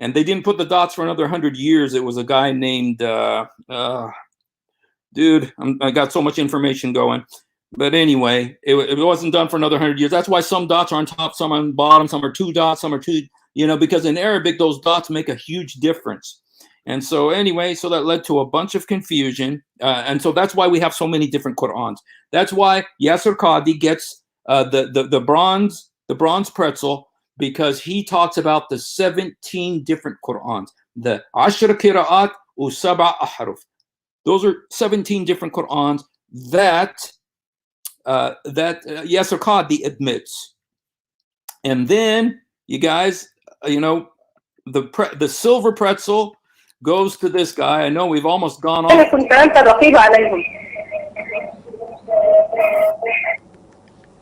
And they didn't put the dots for another 100 years. It was a guy named, I got so much information going. But anyway, it wasn't done for another 100 years. That's why some dots are on top, some on bottom, some are 2 dots, some are 2, because in Arabic, those dots make a huge difference. And so anyway, so that led to a bunch of confusion. And so that's why we have so many different Qur'ans. That's why Yasser Qadi gets the bronze pretzel, because he talks about the 17 different Qur'ans. The Ashra Qira'at u Sab'a Ahruf. Those are 17 different Qur'ans that Yasser Qadi admits. And then, you guys, the silver pretzel goes to this guy. I know we've almost gone on.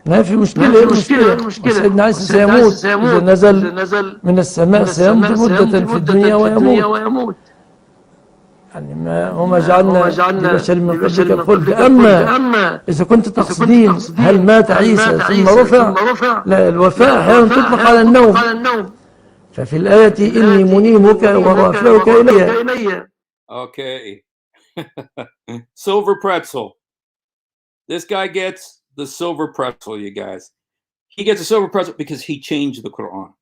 ما في مشكلة. سيدنا عيسى سيموت إذا نزل من السماء، سيمضي مدة في الدنيا ويموت. يعني وما جعلنا لبشر من قبلك الخلد. أما إذا كنت تقصدين هل مات عيسى ثم رفع، لا، الوفاة أحيانا تطلق على النوم. ففي الآية إني منيمك ورافعك إلي. Okay. Silver pretzel. This guy gets the silver pretzel, you guys. He gets a silver pretzel because he changed the Quran.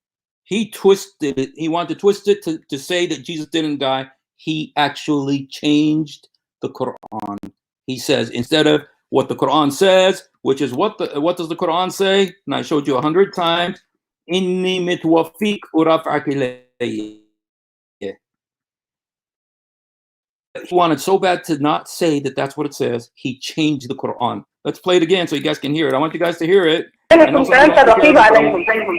He twisted it. He wanted to twist it to say that Jesus didn't die. He actually changed the Quran. He says, instead of what the Quran says, which is what does the Quran say? And I showed you 100 times. Inni mitwafik uraf'ak ilayya. He wanted so bad to not say that that's what it says. He changed the Quran. Let's play it again so you guys can hear it. I want you guys to hear it. I know some of you don't care about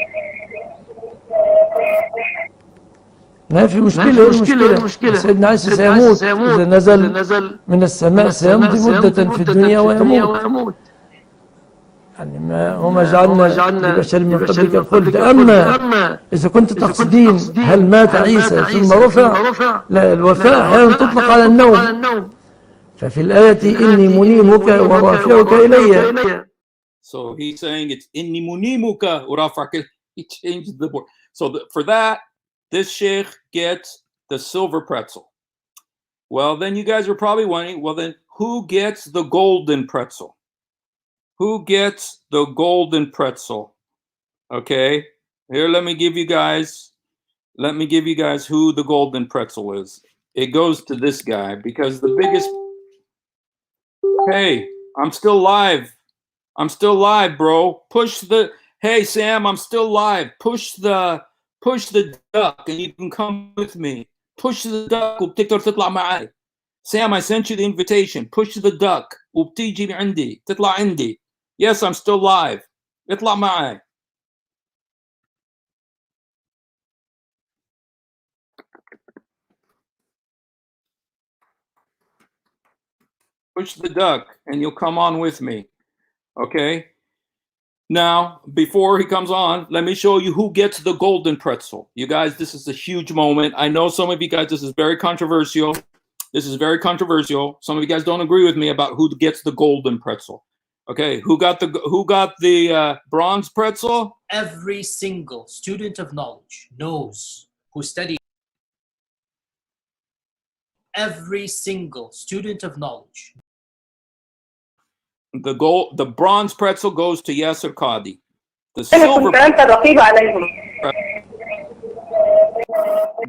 ما في مشكلة سيدنا عيسى سيموت إذا نزل من السماء سيمضي مدة في الدنيا ويموت يعني وما جعلنا لبشر من قبلك الخلد. أما إذا كنت تقصدين هل مات عيسى ثم رفع، لا، الوفاة أحيانا تطلق على النوم، ففي الآية إني منيمك ورافعك إلي. So he's saying it's inni munimuka uraf'ak. He changed the word. So for that, this sheikh gets the silver pretzel. Well, then you guys are probably wondering, well, then who gets the golden pretzel? Who gets the golden pretzel? Okay, here, let me give you guys who the golden pretzel is. It goes to this guy because the biggest, hey, I'm still live, bro. Hey, Sam, I'm still live. Push the duck and you can come with me. Push the duck وبتقدر تطلع معي. Sam, I sent you the invitation. Push the duck وبتيجي عندي تطلع عندي. Yes, I'm still live. اطلع معي. Push the duck and you'll come on with me. Okay? Now, before he comes on, let me show you who gets the golden pretzel. You guys, this is a huge moment. I know some of you guys, this is very controversial. Some of you guys don't agree with me about who gets the golden pretzel. Okay, who got the bronze pretzel? Every single student of knowledge knows who studies. Every single student of knowledge. The bronze pretzel goes to Yasser Qadi. The silver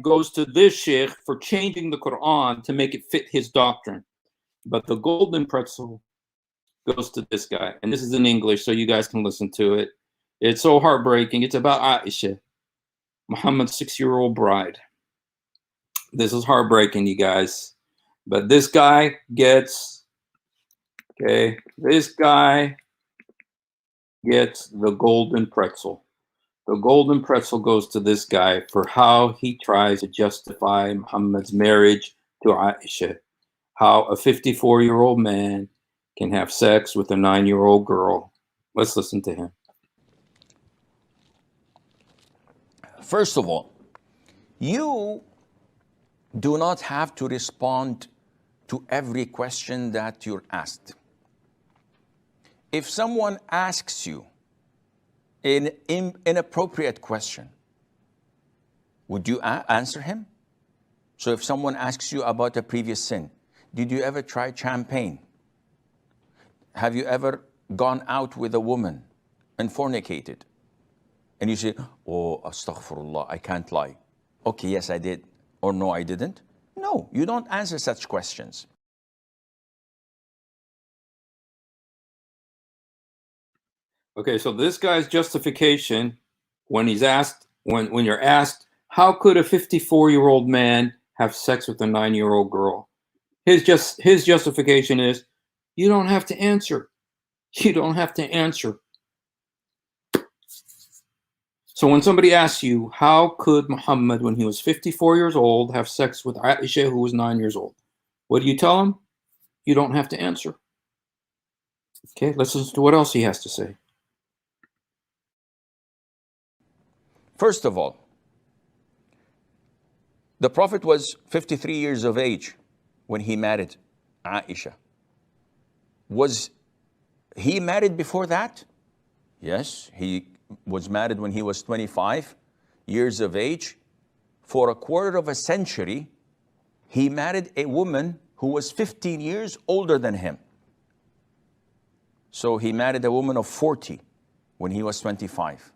goes to this sheikh for changing the Quran to make it fit his doctrine. But the golden pretzel goes to this guy. And this is in English, so you guys can listen to it. It's so heartbreaking. It's about Aisha, Muhammad's 6-year-old bride. This is heartbreaking, you guys. But this guy gets... Okay, this guy gets the golden pretzel. The golden pretzel goes to this guy for how he tries to justify Muhammad's marriage to Aisha. How a 54-year-old man can have sex with a 9-year-old girl. Let's listen to him. First of all, you do not have to respond to every question that you're asked. If someone asks you an inappropriate question, would you answer him? So if someone asks you about a previous sin, did you ever try champagne? Have you ever gone out with a woman and fornicated? And you say, oh, astaghfirullah, I can't lie. Okay, yes, I did. Or no, I didn't. No, you don't answer such questions. Okay, so this guy's justification when he's asked, when you're asked, how could a 54-year-old man have sex with a 9-year-old girl? His justification is, you don't have to answer. You don't have to answer. So when somebody asks you, how could Muhammad, when he was 54 years old, have sex with Aisha, who was 9 years old? What do you tell him? You don't have to answer. Okay, let's listen to what else he has to say. First of all, the Prophet was 53 years of age when he married Aisha. Was he married before that? Yes, he was married when he was 25 years of age. For a quarter of a century, he married a woman who was 15 years older than him. So he married a woman of 40 when he was 25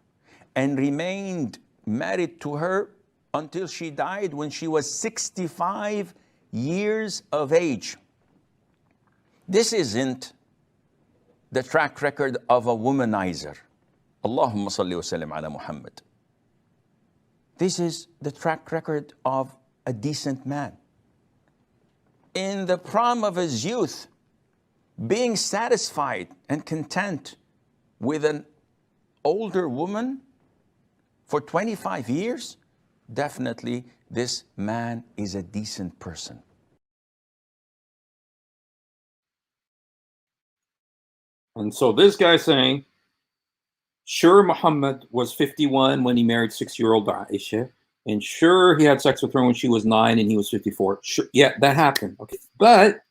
and remained married to her until she died when she was 65 years of age. This isn't the track record of a womanizer. Allahumma salli wa sallim ala Muhammad. This is the track record of a decent man. In the prime of his youth, being satisfied and content with an older woman for 25 years, definitely this man is a decent person. And so this guy's saying, sure, Muhammad was 51 when he married 6-year-old Aisha. And sure, he had sex with her when she was 9 and he was 54. Sure, yeah, that happened. Okay. But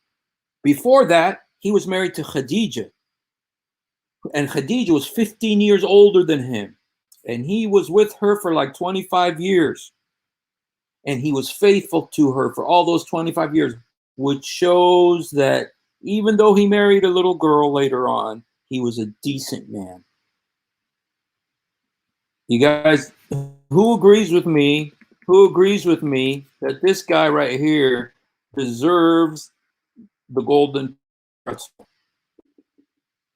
before that, he was married to Khadija. And Khadija was 15 years older than him. And he was with her for like 25 years. And he was faithful to her for all those 25 years, which shows that even though he married a little girl later on, he was a decent man. You guys, who agrees with me? Who agrees with me that this guy right here deserves the golden pretzel?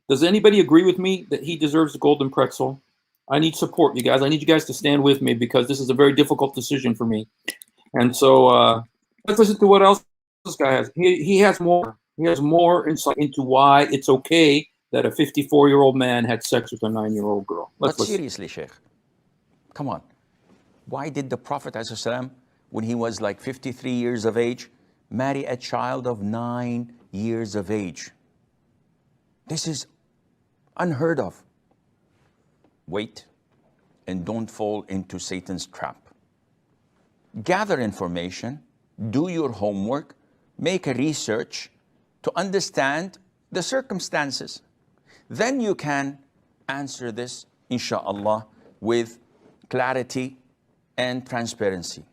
Does anybody agree with me that he deserves the golden pretzel? I need support, you guys. I need you guys to stand with me because this is a very difficult decision for me. And so let's listen to what else this guy has. He has more. He has more insight into why it's okay that a 54-year-old man had sex with a 9-year-old girl. But seriously, Sheikh, come on. Why did the Prophet ﷺ, when he was like 53 years of age, marry a child of 9 years of age? This is unheard of. Wait and don't fall into Satan's trap. Gather information, do your homework, make a research to understand the circumstances. Then you can answer this, inshallah, with clarity and transparency.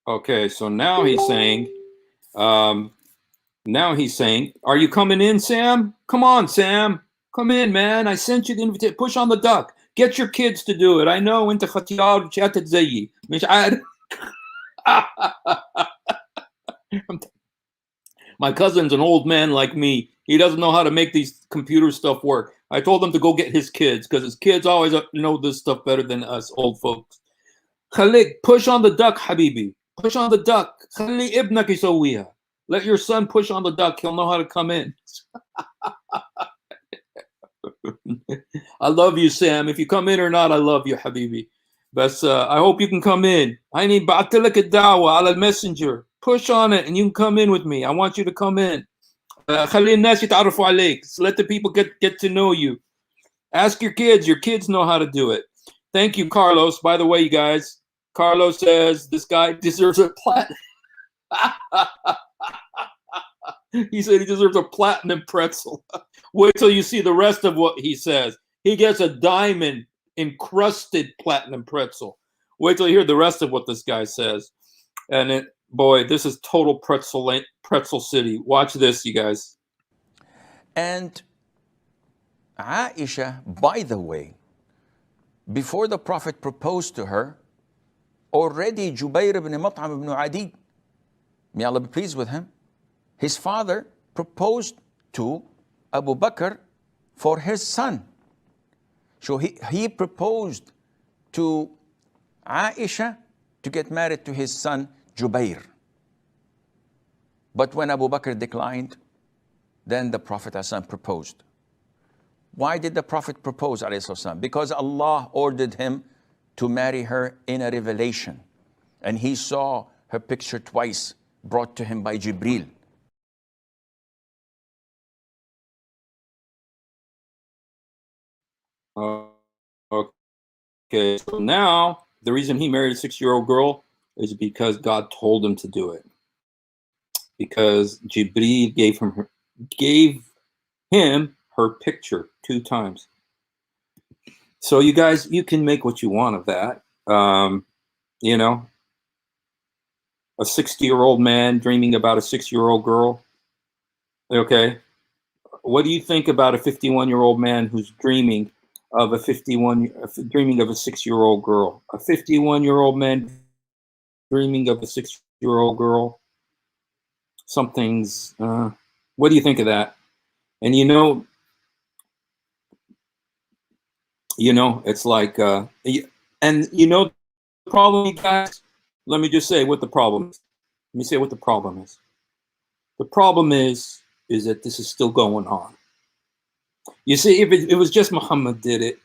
Okay, so now he's saying, are you coming in, Sam? Come on, Sam. Come in, man. I sent you the invitation. Push on the duck. Get your kids to do it. I know انت ختيار شاتت زيي. مش عارف. My cousin's an old man like me. He doesn't know how to make these computer stuff work. I told him to go get his kids because his kids always know this stuff better than us old folks. Khalik, push on the duck, Habibi. Push on the duck. خلي ابنك يسويها. Let your son push on the duck. He'll know how to come in. I love you, Sam. If you come in or not, I love you, Habibi. But I hope you can come in. I need بعتلك الدعوة على المسsenger. Push on it and you can come in with me. I want you to come in. خلي الناس يتعرفوا عليك. So let the people get to know you. Ask your kids. Your kids know how to do it. Thank you, Carlos. By the way, you guys, Carlos says this guy deserves a platinum. He said he deserves a platinum pretzel. Wait till you see the rest of what he says. He gets a diamond encrusted platinum pretzel. Wait till you hear the rest of what this guy says. And boy, this is total pretzel city. Watch this, you guys. And Aisha, by the way, before the Prophet proposed to her, already Jubayr ibn Mut'am ibn Adi, may Allah be pleased with him, his father proposed to Abu Bakr for his son. So he proposed to Aisha to get married to his son Jubayr. But when Abu Bakr declined, then the Prophet ﷺ proposed. Why did the Prophet propose, ﷺ? Because Allah ordered him to marry her in a revelation. And he saw her picture twice brought to him by Jibreel. Okay, so now the reason he married a 6-year-old girl is because God told him to do it. Because Jibreel gave him her picture 2 times. So you guys, you can make what you want of that. You know, a 60-year-old man dreaming about a 6-year-old girl. Okay. what do you think about a 51-year-old man who's dreaming of a 6-year-old girl? A 51-year-old man dreaming of a 6-year-old girl. Something's. What do you think of that? And it's like, and the problem, you guys. Let me just say what the problem is. Let me say what the problem is. The problem is that this is still going on. You see, if it was just Muhammad did it,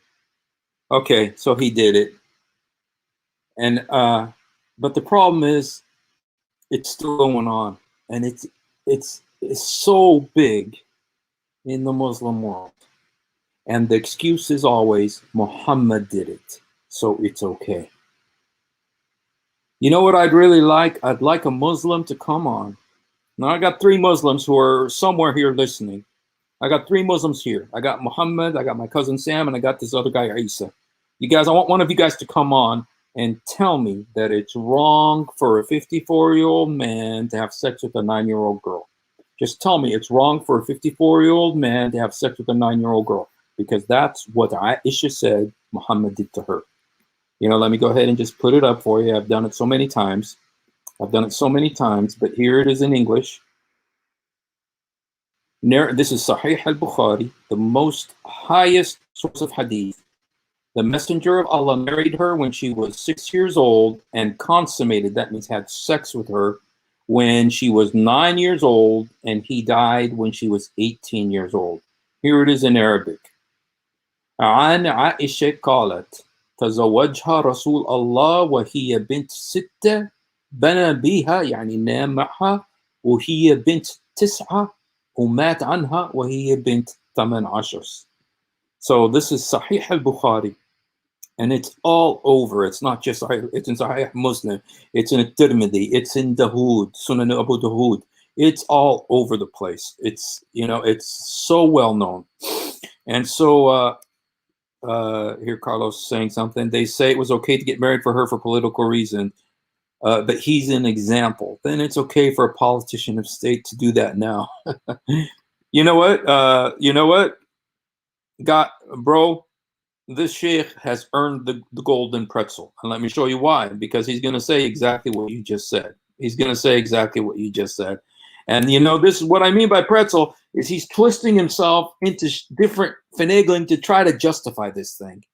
okay, so he did it, and but the problem is it's still going on, and it's so big in the Muslim world, and the excuse is always Muhammad did it, so it's okay. You know what I'd really like? I'd like a Muslim to come on. Now I got 3 Muslims who are somewhere here listening. I got 3 Muslims here. I got Muhammad, I got my cousin Sam, and I got this other guy, Isa. You guys, I want one of you guys to come on and tell me that it's wrong for a 54-year-old man to have sex with a 9-year-old girl. Just tell me it's wrong for a 54-year-old man to have sex with a 9-year-old girl, because that's what Aisha said Muhammad did to her. Let me go ahead and just put it up for you. I've done it so many times. But here it is in English. This is Sahih al-Bukhari, the most highest source of hadith. The Messenger of Allah married her when she was 6 years old and consummated, that means had sex with her, when she was 9 years old, and he died when she was 18 years old. Here it is in Arabic. عن عائشة قالت تزوجها رسول الله وهي بنت 6 بنى بها يعني نام معها وهي بنت 9 ومات عنها وهي بنت 18. So this is Sahih al-Bukhari, and it's all over. It's not just Sahih, it's in Sahih Muslim, it's in Tirmidhi, it's in Dawood, Sunan Abu Dawood. It's all over the place. It's so well known. And so here Carlos is saying something. They say it was okay to get married for her for political reasons. But he's an example. Then it's okay for a politician of state to do that now. You know what? Bro, this sheikh has earned the golden pretzel. And let me show you why. Because he's going to say exactly what you just said. And this is what I mean by pretzel, is he's twisting himself into different finagling to try to justify this thing.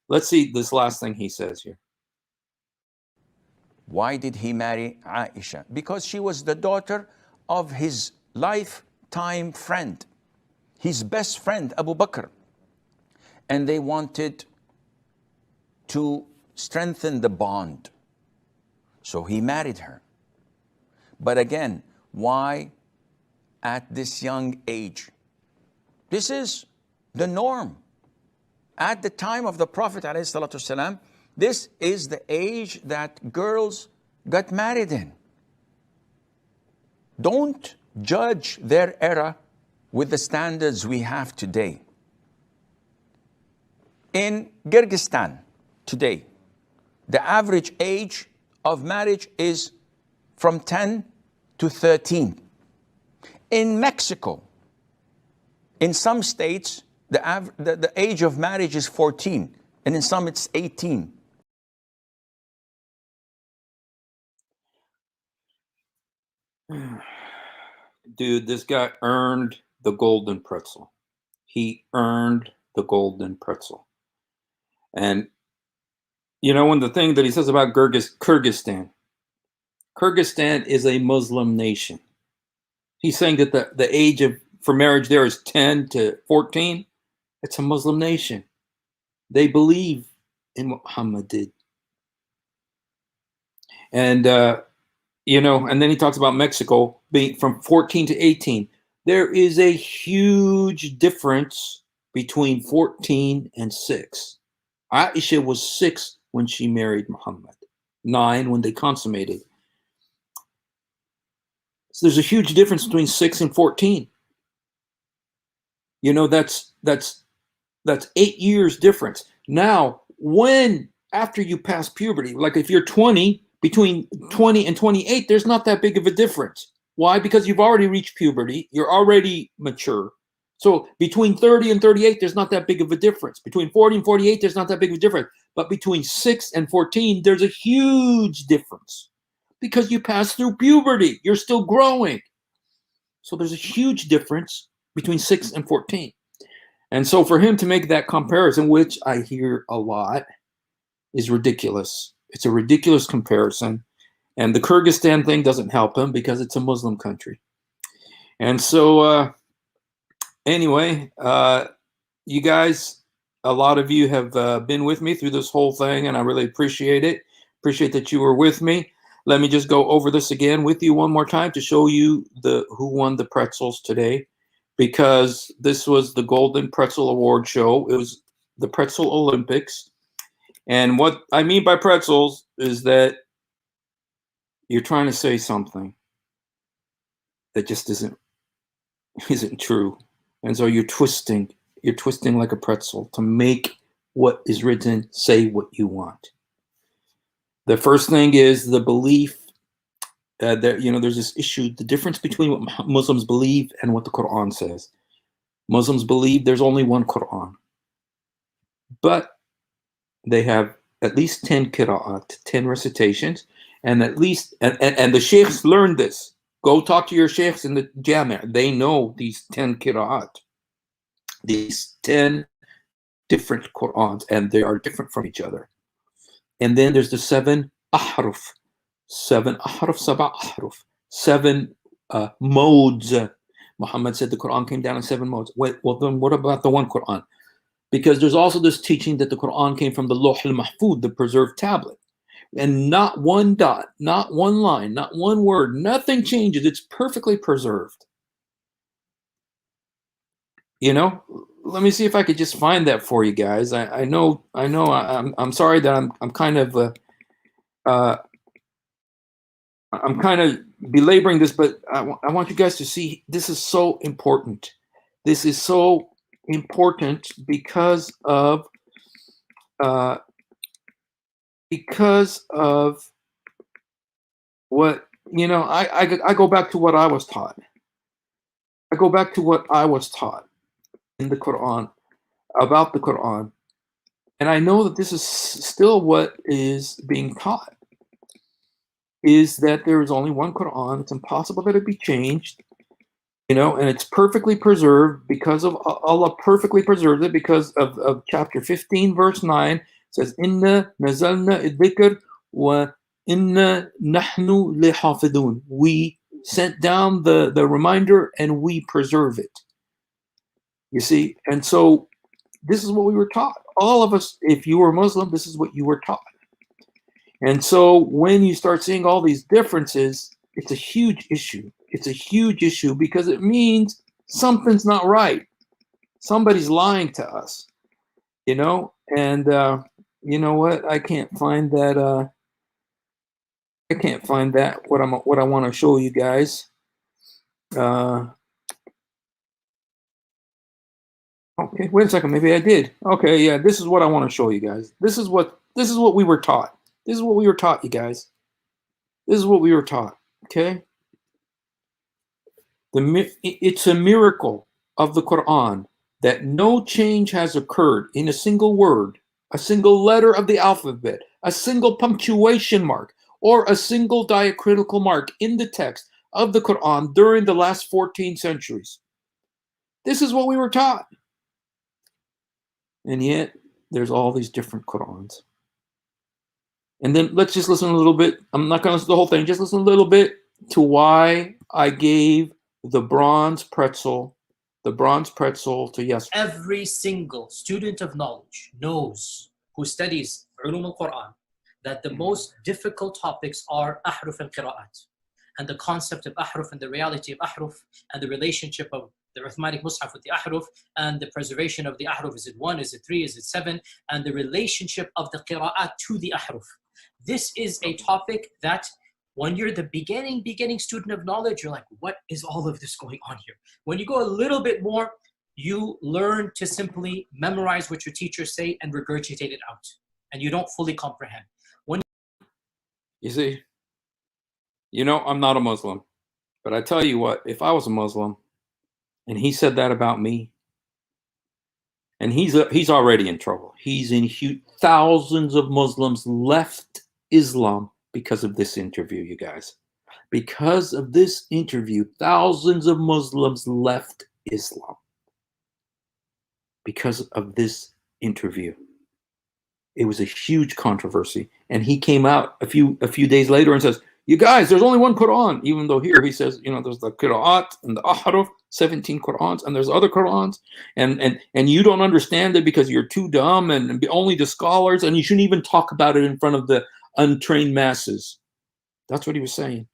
Let's see this last thing he says here. Why did he marry Aisha? Because she was the daughter of his lifetime friend, his best friend, Abu Bakr. And they wanted to strengthen the bond. So he married her. But again, why at this young age? This is the norm. At the time of the Prophet ﷺ, this is the age that girls got married in. Don't judge their era with the standards we have today. In Kyrgyzstan today, the average age of marriage is from 10 to 13. In Mexico, in some states, the age of marriage is 14, and in some it's 18. Dude, this guy earned the golden pretzel. He earned the golden pretzel. And when the thing that he says about Kyrgyzstan is a Muslim nation. He's saying that the age for marriage there is 10 to 14. It's a Muslim nation. They believe in what Muhammad did. And and then he talks about Mexico being from 14 to 18. There is a huge difference between 14 and 6. Aisha was 6 when she married Muhammad, 9 when they consummated. So there's a huge difference between 6 and 14. That's 8 years difference. Now, after you pass puberty, like if you're 20, between 20 and 28, there's not that big of a difference. Why? Because you've already reached puberty. You're already mature. So between 30 and 38, there's not that big of a difference. Between 40 and 48, there's not that big of a difference. But between 6 and 14, there's a huge difference because you pass through puberty. You're still growing. So there's a huge difference between 6 and 14. And so for him to make that comparison, which I hear a lot, is ridiculous. It's a ridiculous comparison. And the Kyrgyzstan thing doesn't help him because it's a Muslim country. And so anyway, you guys, a lot of you have been with me through this whole thing, and I really appreciate it. Appreciate that you were with me. Let me just go over this again with you one more time to show you who won the pretzels today, because this was the Golden Pretzel Award show. It was the Pretzel Olympics. And what I mean by pretzels is that you're trying to say something that just isn't true. And so you're twisting like a pretzel to make what is written say what you want. The first thing is the belief that there's this issue, the difference between what Muslims believe and what the Quran says. Muslims believe there's only one Quran, but they have at least 10 qira'at, 10 recitations, and at least and the sheikhs learned this. Go talk to your sheikhs in the jami'. They know these 10 qira'at, these 10 different Qur'ans, and they are different from each other. And then there's the 7 ahruf, 7 ahruf, 7 ahruf, 7 modes. Muhammad said the Quran came down in 7 modes. Wait, well then what about the one Quran? Because there's also this teaching that the Quran came from the Lawh al-Mahfud, the preserved tablet. And not one dot, not one line, not one word, nothing changes. It's perfectly preserved. Let me see if I could just find that for you guys. I know. I'm sorry that I'm kind of I'm kind of belaboring this, but I want you guys to see this is so important. This is so important because of what I go back to what I was taught. I go back to what I was taught in the Quran, about the Quran. And I know that this is still what is being taught, is that there is only one Quran. It's impossible that it be changed, and it's perfectly preserved because of Allah perfectly preserved it because of chapter 15, verse 9. It says, Inna nazalna idhikr wa inna nahnu lihafidun. We sent down the reminder and we preserve it. You see, and so this is what we were taught. All of us, if you were Muslim, this is what you were taught. And so when you start seeing all these differences, it's a huge issue. It's a huge issue because it means something's not right. Somebody's lying to us, and you know what? I can't find that. I can't find that. What I want to show you guys. Okay, wait a second. Maybe I did. Okay, yeah. This is what I want to show you guys. This is what we were taught. This is what we were taught, you guys. This is what we were taught. Okay. It's a miracle of the Quran that no change has occurred in a single word, a single letter of the alphabet, a single punctuation mark, or a single diacritical mark in the text of the Quran during the last 14 centuries. This is what we were taught. And yet, there's all these different Qurans. And then let's just listen a little bit. I'm not going to listen to the whole thing. Just listen a little bit to why I gave the bronze pretzel to yes. Every single student of knowledge knows, who studies Ulum al-Quran, that the most difficult topics are ahruf and qira'at. And the concept of ahruf and the reality of ahruf and the relationship of the Uthmanic Mus'haf with the ahruf and the preservation of the ahruf. Is it 1? Is it 3? Is it 7? And the relationship of the qira'at to the ahruf. This is a topic that when you're the beginning student of knowledge, you're like, what is all of this going on here? When you go a little bit more, you learn to simply memorize what your teachers say and regurgitate it out. And you don't fully comprehend. You see, I'm not a Muslim, but I tell you what, if I was a Muslim and he said that about me, and he's already in trouble. He's in huge. Thousands of Muslims left Islam because of this interview, you guys. Because of this interview, thousands of Muslims left Islam because of this interview. It was a huge controversy, and he came out a few days later and says, "You guys, there's only one Quran." Even though here he says, there's the Qira'at and the Ahruf, 17 Qurans, and there's other Qurans, and you don't understand it because you're too dumb, and only the scholars, and you shouldn't even talk about it in front of the untrained masses. That's what he was saying.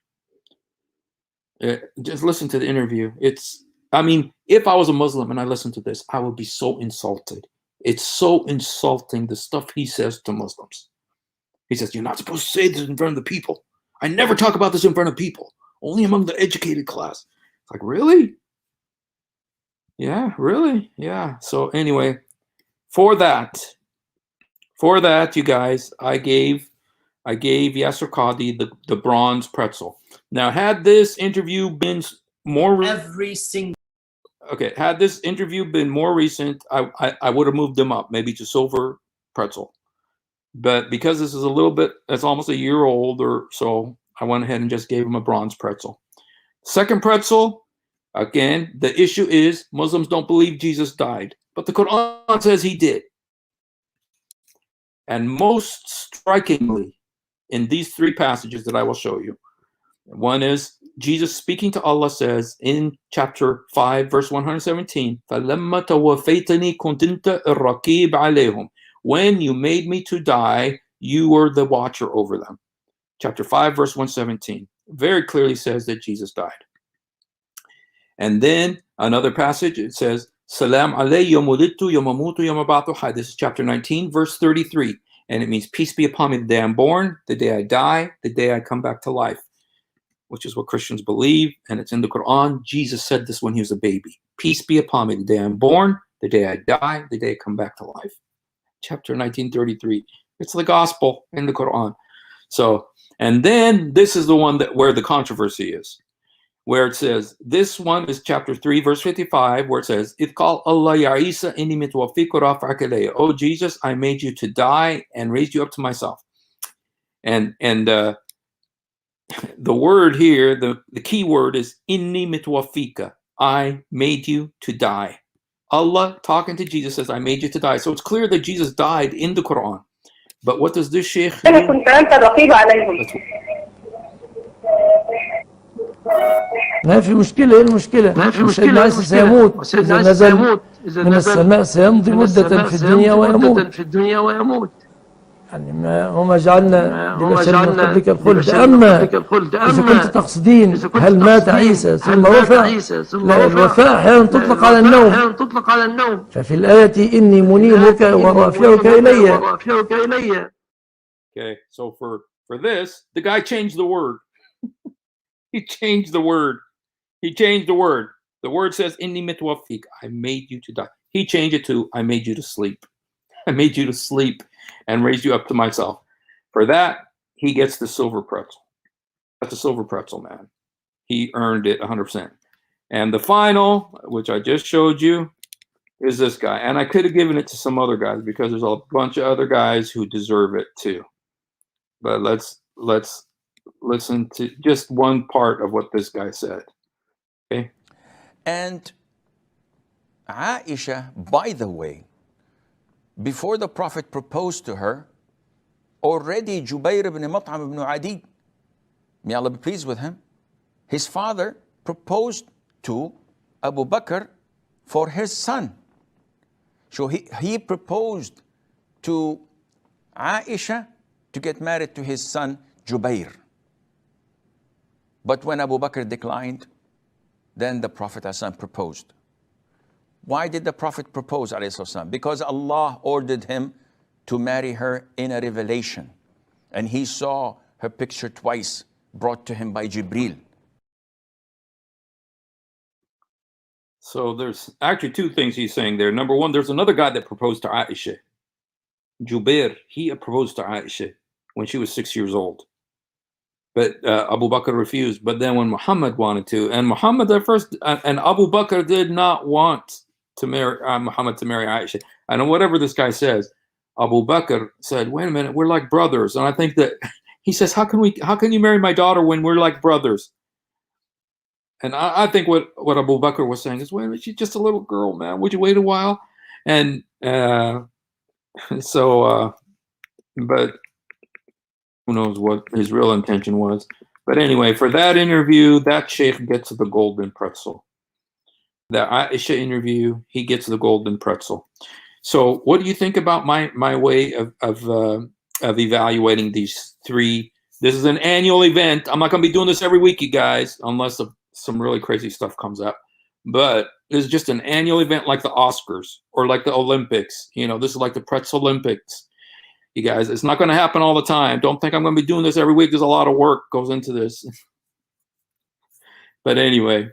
Just listen to the interview. If I was a Muslim and I listened to this, I would be so insulted. It's so insulting, the stuff he says to Muslims. He says, "You're not supposed to say this in front of the people. I never talk about this in front of people, only among the educated class." It's like, really? Yeah, really? Yeah. So anyway, for that, you guys, I gave Yasser Qadi the bronze pretzel. Now, had this interview been had this interview been more recent, I would have moved them up, maybe to silver pretzel. But because this is it's almost a year old or so, I went ahead and just gave him a bronze pretzel. Second pretzel, again, the issue is Muslims don't believe Jesus died, but the Quran says he did. And most strikingly, in these three passages that I will show you, one is Jesus speaking to Allah says in chapter 5, verse 117, فَلَمَّا تَوَفَّيْتَنِي كُنْتَ الرَّقِيبَ عَلَيْهِمْ. When you made me to die, you were the watcher over them. Chapter 5, verse 117 very clearly says that Jesus died. And then another passage, it says, Salam alayya yawma wulidtu yawma amutu yawma ba'thu hayy. This is chapter 19, verse 33. And it means peace be upon me the day I'm born, the day I die, the day I come back to life, which is what Christians believe. And it's in the Quran. Jesus said this when he was a baby. Peace be upon me the day I'm born, the day I die, the day I come back to life. Chapter 1933. It's the gospel in the Quran. So, and then this is the one where the controversy is, where it says, this one is chapter 3, verse 55, where it says, "It called Allah ya Isa inni mitwafiku rafa'aka ilayya." Oh Jesus, I made you to die and raised you up to myself. And the word here, the key word is inni mitwafika. I made you to die. Allah talking to Jesus says, I made you to die. So it's clear that Jesus died in the Quran. But what does this sheikh do? ما في مشكلة. إيه المشكلة؟ سيدنا عيسى سيموت إذا نزل من السماء، سيمضي مدة في الدنيا ويموت. يعني وما جعلنا لبشر من قبلك الخلد. أما إذا كنت تقصدين هل مات عيسى ثم رفع، لا، الوفاة أحيانا تطلق على النوم. ففي الآية إني منيمك ورافعك إلي. Okay, so for this, the guy changed the word. He changed the word. The word says, Inni mitwafik. I made you to die. He changed it to, I made you to sleep. I made you to sleep and raised you up to myself. For that, he gets the silver pretzel. That's a silver pretzel, man. He earned it 100%. And the final, which I just showed you, is this guy. And I could have given it to some other guys because there's a bunch of other guys who deserve it too. But let's listen to just one part of what this guy said. Okay. And Aisha, by the way, before the Prophet proposed to her, already Jubayr ibn Mut'am ibn Adi, may Allah be pleased with him, his father proposed to Abu Bakr for his son. So he proposed to Aisha to get married to his son Jubayr. But when Abu Bakr declined, then the Prophet ﷺ proposed. Why did the Prophet propose ﷺ? Because Allah ordered him to marry her in a revelation. And he saw her picture twice brought to him by Jibreel. So there's actually two things he's saying there. Number one, there's another guy that proposed to Aisha. Jubair, he proposed to Aisha when she was 6 years old. But Abu Bakr refused. But then when Muhammad wanted to, and Muhammad at first, and Abu Bakr did not want to marry Muhammad to marry Aisha. I know whatever this guy says. Abu Bakr said, "Wait a minute, we're like brothers." And I think that he says, "How can you marry my daughter when we're like brothers?" And I think what Abu Bakr was saying is, "Wait a minute, she's just a little girl, man. Would you wait a while?" And but who knows what his real intention was. But anyway, for that interview, that sheikh gets the golden pretzel. That Aisha interview, he gets the golden pretzel. So, what do you think about my way of evaluating these three? This is an annual event. I'm not going to be doing this every week, you guys, unless some really crazy stuff comes up. But this is just an annual event, like the Oscars or like the Olympics. You know, this is like the Pretzel Olympics. You guys, it's not going to happen all the time. Don't think I'm going to be doing this every week. There's a lot of work goes into this. But anyway,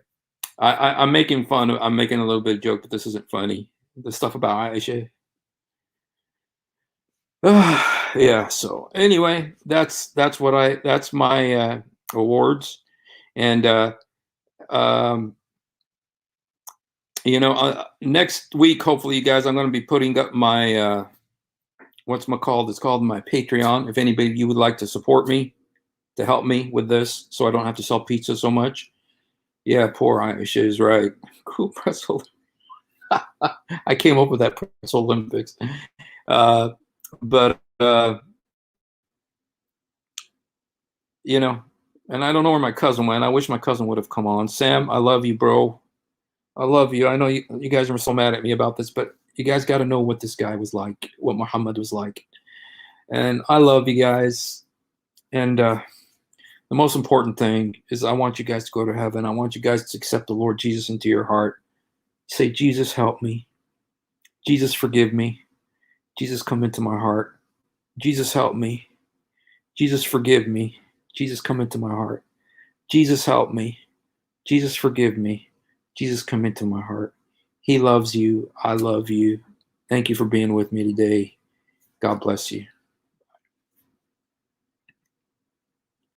I'm making fun. I'm making a little bit of joke, but this isn't funny. The stuff about Aisha. Yeah. So anyway, that's my awards, and next week, hopefully, you guys, I'm going to be putting up my called? It's called my Patreon. If anybody of you would like to support me, to help me with this, so I don't have to sell pizza so much. Yeah, poor Aisha is right. Cool pretzel. I came up with that Pretzel Olympics. But and I don't know where my cousin went. I wish my cousin would have come on. Sam, I love you, bro. I love you. I know you guys are so mad at me about this, but you guys got to know what this guy was like, what Muhammad was like. And I love you guys. And the most important thing is I want you guys to go to heaven. I want you guys to accept the Lord Jesus into your heart. Say, Jesus, help me. Jesus, forgive me. Jesus, come into my heart. Jesus, help me. Jesus, forgive me. Jesus, come into my heart. Jesus, help me. Jesus, forgive me. Jesus, come into my heart. He loves you. I love you. Thank you for being with me today. God bless you.